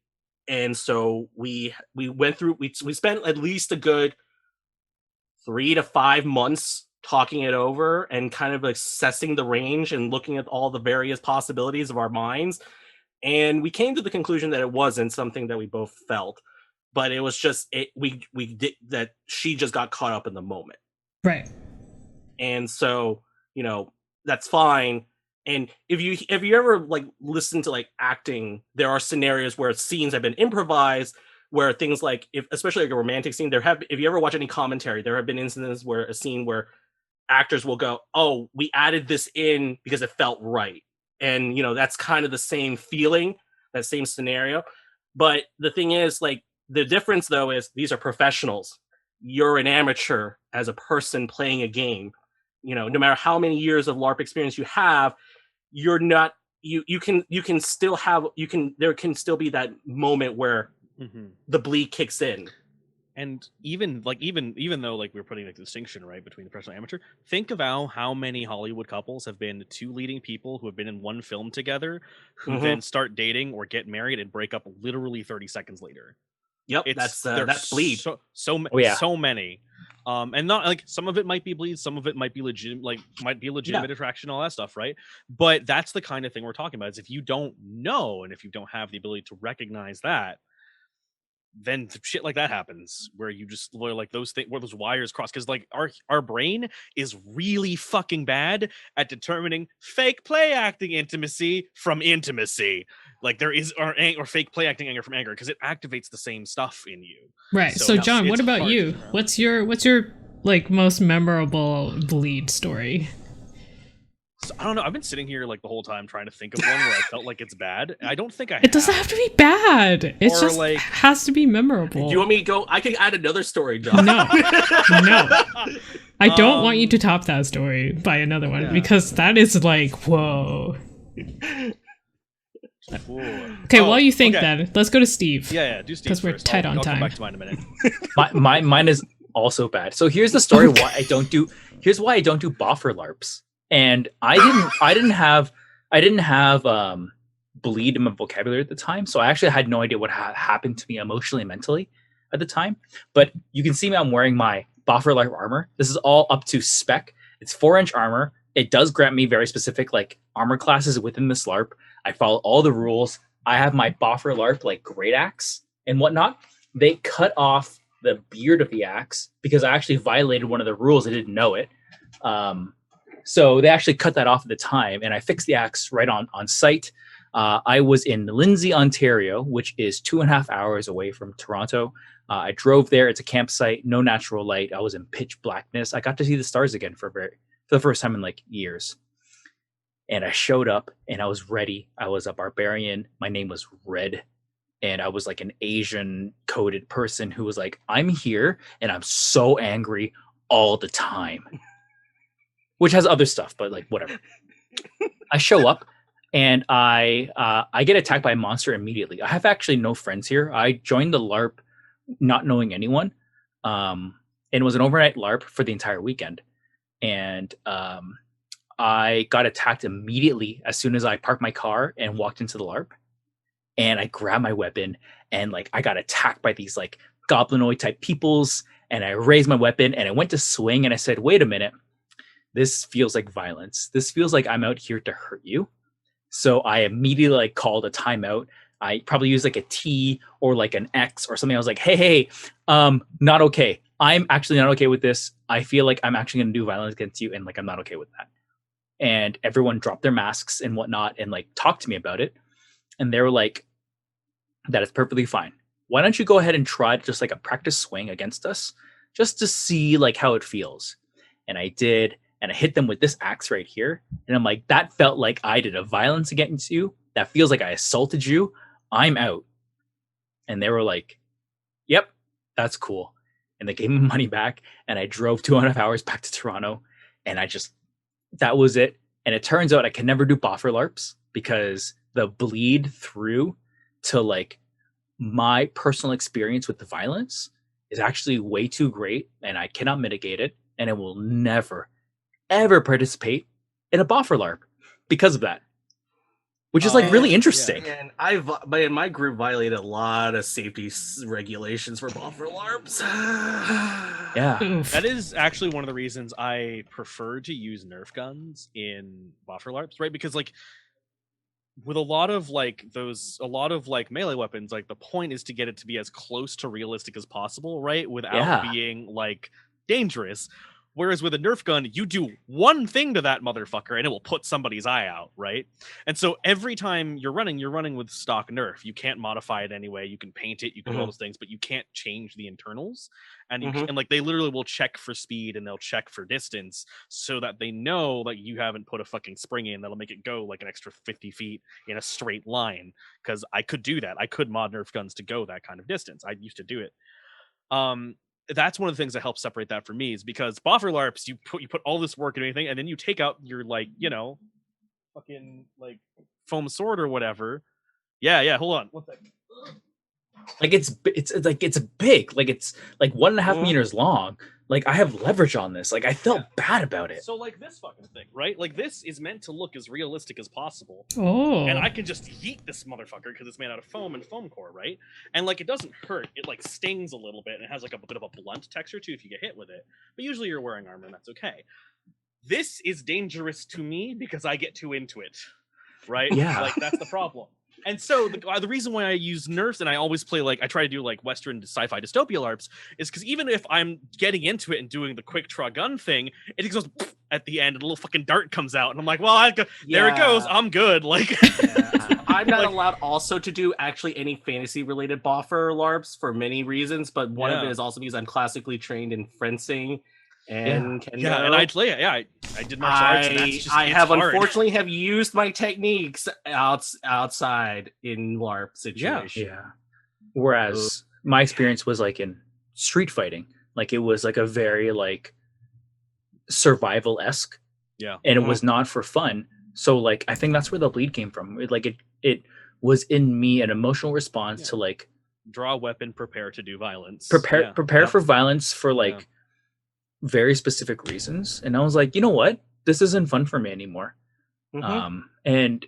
And so we went through, we spent at least a good 3 to 5 months talking it over and kind of assessing the range and looking at all the various possibilities of our minds. And we came to the conclusion that it wasn't something that we both felt, but it was just we did that. She just got caught up in the moment. Right. And so, that's fine. And if you ever like listen to like acting, there are scenarios where scenes have been improvised, where things like, especially like a romantic scene, if you ever watch any commentary, there have been instances where a scene where actors will go, oh, we added this in because it felt right. And, that's kind of the same feeling, that same scenario. But the thing is, like, the difference, though, is these are professionals. You're an amateur as a person playing a game. No matter how many years of LARP experience you have, you're not, you can still have, there can still be that moment where the bleed kicks in. And even though like we're putting like the distinction right between the professional and amateur, think of how many Hollywood couples have been two leading people who have been in one film together, who then start dating or get married and break up literally 30 seconds later. Yep, that's bleed. So many. And not like, some of it might be bleed, some of it might be legitimate attraction, all that stuff, right? But that's the kind of thing we're talking about. Is if you don't know, and if you don't have the ability to recognize that, then shit like that happens, where you just like those things where those wires cross. Because like our brain is really fucking bad at determining fake play acting intimacy from intimacy. Like there is or fake play acting anger from anger, because it activates the same stuff in you. Right. So John, what about you? What's your like most memorable bleed story? So, I don't know. I've been sitting here like the whole time trying to think of one where I felt like it's bad. I don't think It doesn't have to be bad. It just like, has to be memorable. Do you want me to go? I can add another story, John. No. I don't want you to top that story by another one, because that is like, whoa. Okay, while you think that, let's go to Steve. Yeah, do Steve, because we're tight on time. I'll come back to mine in a minute. Mine is also bad. So here's the story why I don't do boffer LARPs. And I didn't have bleed in my vocabulary at the time, so I actually had no idea what happened to me emotionally and mentally at the time. But you can see me, I'm wearing my boffer LARP armor. This is all up to spec. It's 4-inch armor. It does grant me very specific like armor classes within this LARP. I follow all the rules. I have my boffer LARP like great axe and whatnot. They cut off the beard of the axe because I actually violated one of the rules. I didn't know it. So they actually cut that off at the time, and I fixed the axe right on site. I was in Lindsay, Ontario, which is 2.5 hours away from Toronto. I drove there. It's a campsite, no natural light. I was in pitch blackness. I got to see the stars again for the first time in like years. And I showed up, and I was ready. I was a barbarian. My name was Red, and I was like an Asian coded person who was like, I'm here, and I'm so angry all the time. which has other stuff, but like whatever. I show up and I get attacked by a monster immediately. I have actually no friends here. I joined the LARP not knowing anyone, and it was an overnight LARP for the entire weekend. And I got attacked immediately as soon as I parked my car and walked into the LARP. And I grabbed my weapon and like I got attacked by these like goblinoid type peoples. And I raised my weapon and I went to swing and I said, wait a minute, this feels like violence. This feels like I'm out here to hurt you. So I immediately like called a timeout. I probably used like a T or like an X or something. I was like, hey, not okay. I'm actually not okay with this. I feel like I'm actually going to do violence against you. And like, I'm not okay with that. And everyone dropped their masks and whatnot and like talked to me about it. And they were like, that is perfectly fine. Why don't you go ahead and try just like a practice swing against us just to see like how it feels? And I did. And I hit them with this axe right here. And I'm like, that felt like I did a violence against you. That feels like I assaulted you. I'm out. And they were like, yep, that's cool. And they gave me money back. And I drove 2.5 hours back to Toronto. And that was it. And it turns out I can never do boffer LARPs because the bleed through to like my personal experience with the violence is actually way too great. And I cannot mitigate it. And I will never, ever participate in a boffer LARP because of that, which is like really interesting. And my group violated a lot of safety regulations for boffer LARPs. Yeah, that is actually one of the reasons I prefer to use Nerf guns in boffer LARPs, right? Because like with a lot of melee weapons, like the point is to get it to be as close to realistic as possible, right? Without being like dangerous. Whereas with a Nerf gun, you do one thing to that motherfucker and it will put somebody's eye out, right? And so every time you're running with stock Nerf. You can't modify it anyway. You can paint it, you can do all those things, but you can't change the internals. And and like they literally will check for speed and they'll check for distance so that they know that you haven't put a fucking spring in that'll make it go like an extra 50 feet in a straight line. Because I could do that. I could mod Nerf guns to go that kind of distance. I used to do it. That's one of the things that helps separate that for me is because boffer LARPs, you put all this work and anything, and then you take out your like, fucking like foam sword or whatever. Yeah. Hold on. 1 second. Like it's big. Like it's like 1.5 meters long. Like I have leverage on this. Like I felt bad about it. So like this fucking thing, right? Like this is meant to look as realistic as possible. Oh. And I can just yeet this motherfucker because it's made out of foam and foam core, right? And like it doesn't hurt. It like stings a little bit and it has like a bit of a blunt texture too if you get hit with it. But usually you're wearing armor and that's okay. This is dangerous to me because I get too into it, right? Yeah. Like that's the problem. And so the reason why I use Nerfs and I always play I try to do like Western sci-fi dystopia LARPs is because even if I'm getting into it and doing the quick draw gun thing, it goes at the end and a little fucking dart comes out and I'm like, well, there it goes. I'm good. Like, I'm not allowed also to do actually any fantasy related boffer LARPs for many reasons, but one of it is also because I'm classically trained in fencing. And and I did martial arts. And that's just, I have hard. unfortunately have used my techniques outside in LARP situation. Yeah. Whereas my experience was like in street fighting, like it was like a very like survival-esque. Yeah. And it was not for fun. So like I think that's where the bleed came from. It was in me an emotional response to like draw a weapon, prepare to do violence. Prepare for violence for like very specific reasons. And I was like, you know what? This isn't fun for me anymore. And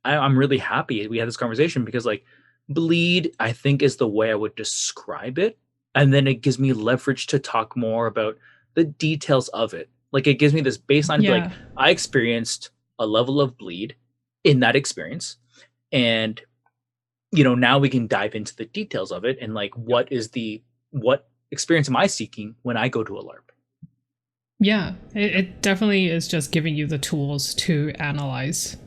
I'm really happy we had this conversation because like bleed, I think is the way I would describe it. And then it gives me leverage to talk more about the details of it. Like it gives me this baseline to like, I experienced a level of bleed in that experience. And, now we can dive into the details of it and like, what experience am I seeking when I go to a LARP? Yeah, it definitely is just giving you the tools to analyze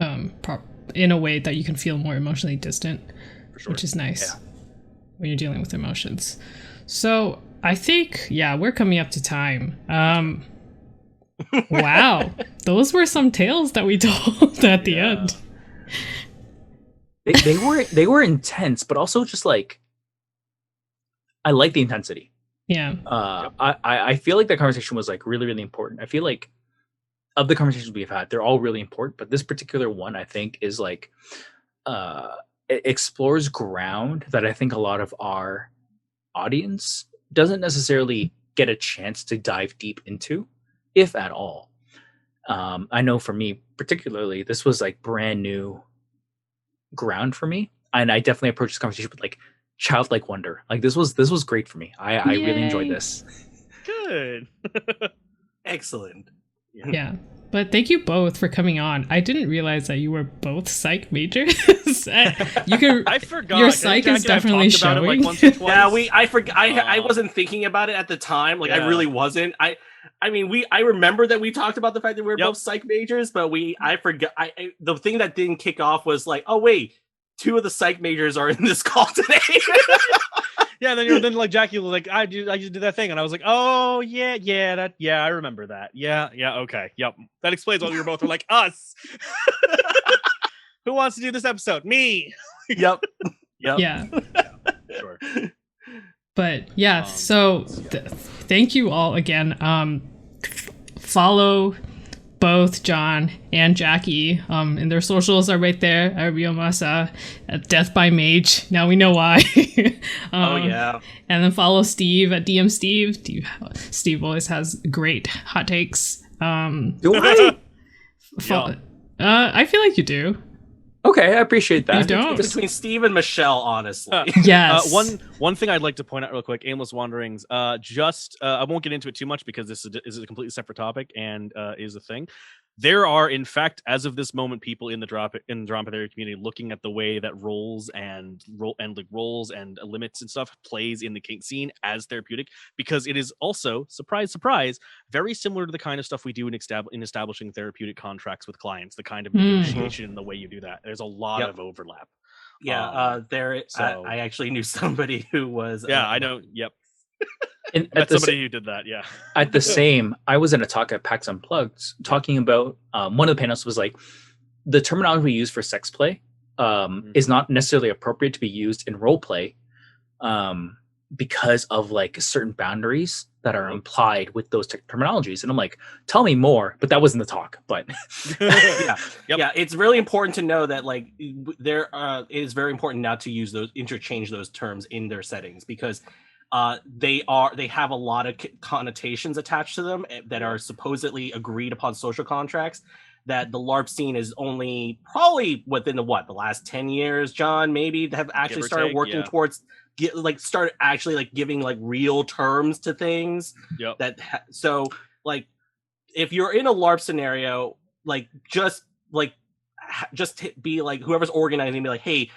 in a way that you can feel more emotionally distant, which is nice when you're dealing with emotions. So I think, we're coming up to time. Wow, those were some tales that we told at the end. They were intense, but also just like, I like the intensity. Yeah. I feel like that conversation was like really, really important. I feel like of the conversations we've had, they're all really important, but this particular one I think is like it explores ground that I think a lot of our audience doesn't necessarily get a chance to dive deep into, if at all. I know for me particularly, this was like brand new ground for me, and I definitely approached this conversation with like childlike wonder. Like this was great for me. I really enjoyed Yay. this. Good. Excellent. Yeah. But thank you both for coming on. I didn't realize that you were both psych majors. You can. I forgot. Your psych is definitely about it, like, showing. once or twice. Yeah, I forgot. I wasn't thinking about it at the time. Like I Yeah. really wasn't. I remember that we talked about the fact that we were both psych majors, but I forgot. The thing that didn't kick off was like, oh wait, 2 of the psych majors are in this call today. Yeah, then like Jackie was like, I just did that thing, and I was like, oh yeah, I remember that. Yeah, okay, yep. That explains why we were both were like us. Who wants to do this episode? Me. Yep. Yeah. Sure. But yeah, so thank you all again. Follow both Jon and Jackie. And their socials are right there. Ryomasa at Death by Mage. Now we know why. Oh yeah. And then follow Steve at DM Steve. Steve always has great hot takes. Do I? I feel like you do. Okay, I appreciate that. You don't? It's between Steve and Michelle, honestly. Yes. One thing I'd like to point out real quick, Aimless Wanderings. I won't get into it too much because this is a completely separate topic and is a thing. There are, in fact, as of this moment, people in the Drop Theory community looking at the way that roles and limits and stuff plays in the kink scene as therapeutic, because it is also, surprise, surprise, very similar to the kind of stuff we do in establishing therapeutic contracts with clients. The kind of negotiation and the way you do that. There's a lot of overlap. Yeah, I actually knew somebody who was. Yeah, I know. Yep. And Met somebody who did that, yeah. At the same, I was in a talk at PAX Unplugged talking about one of the panels was like the terminology we use for sex play is not necessarily appropriate to be used in role play because of like certain boundaries that are implied with those terminologies. And I'm like, tell me more, but that wasn't the talk. But yeah, it's really important to know that like it is very important not to interchange those terms in their settings, because they have a lot of connotations attached to them that are supposedly agreed upon social contracts that the LARP scene is only probably within the last 10 years, John, maybe have actually started working towards start actually like giving like real terms to things. Yep. So like if you're in a LARP scenario, like just be like whoever's organizing, be like, hey,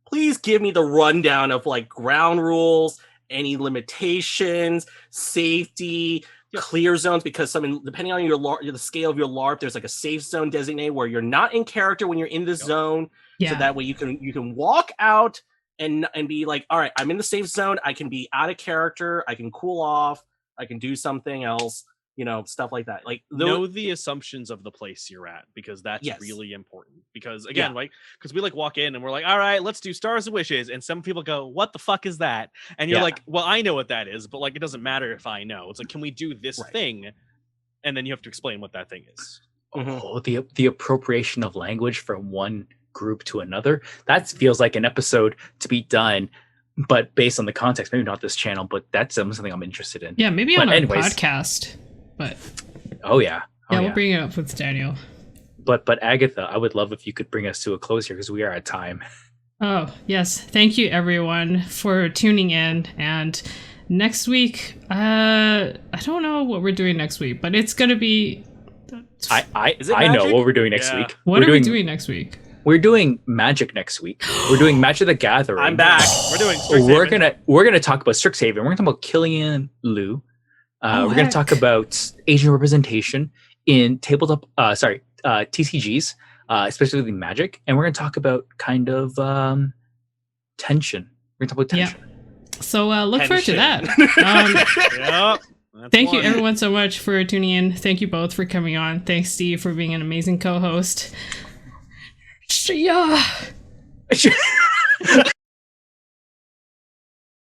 please give me the rundown of like ground rules, any limitations, safety, clear zones, because depending on the scale of your LARP, there's like a safe zone designated where you're not in character when you're in this zone. So that way you can walk out and be like, all right, I'm in the safe zone. I can be out of character. I can cool off. I can do something else. Stuff like that. Like know the assumptions of the place you're at, because that's really important. Because again, because we like walk in and we're like, all right, let's do Stars and Wishes, and some people go, what the fuck is that? And you're like, well, I know what that is, but like it doesn't matter if I know. It's like, can we do this thing? And then you have to explain what that thing is. Oh, the appropriation of language from one group to another. That feels like an episode to be done. But based on the context, maybe not this channel, but that's something I'm interested in. Yeah, maybe on our podcast. But we'll bring it up with Daniel. But Agatha, I would love if you could bring us to a close here because we are at time. Oh, yes. Thank you everyone for tuning in. And next week, I don't know what we're doing next week, but it's gonna be I know what we're doing next week. What are we doing next week? We're doing Magic next week. We're doing Magic the Gathering. I'm back. We're doing Strixhaven. We're gonna talk about Strixhaven. We're gonna talk about Killian Liu. We're going to talk about Asian representation in tabletop, TCGs, especially the Magic, and we're going to talk about kind of tension. We're going to talk about tension. Yeah. So look forward to that. Thank you everyone so much for tuning in. Thank you both for coming on. Thanks, Steve, for being an amazing co-host. Yeah.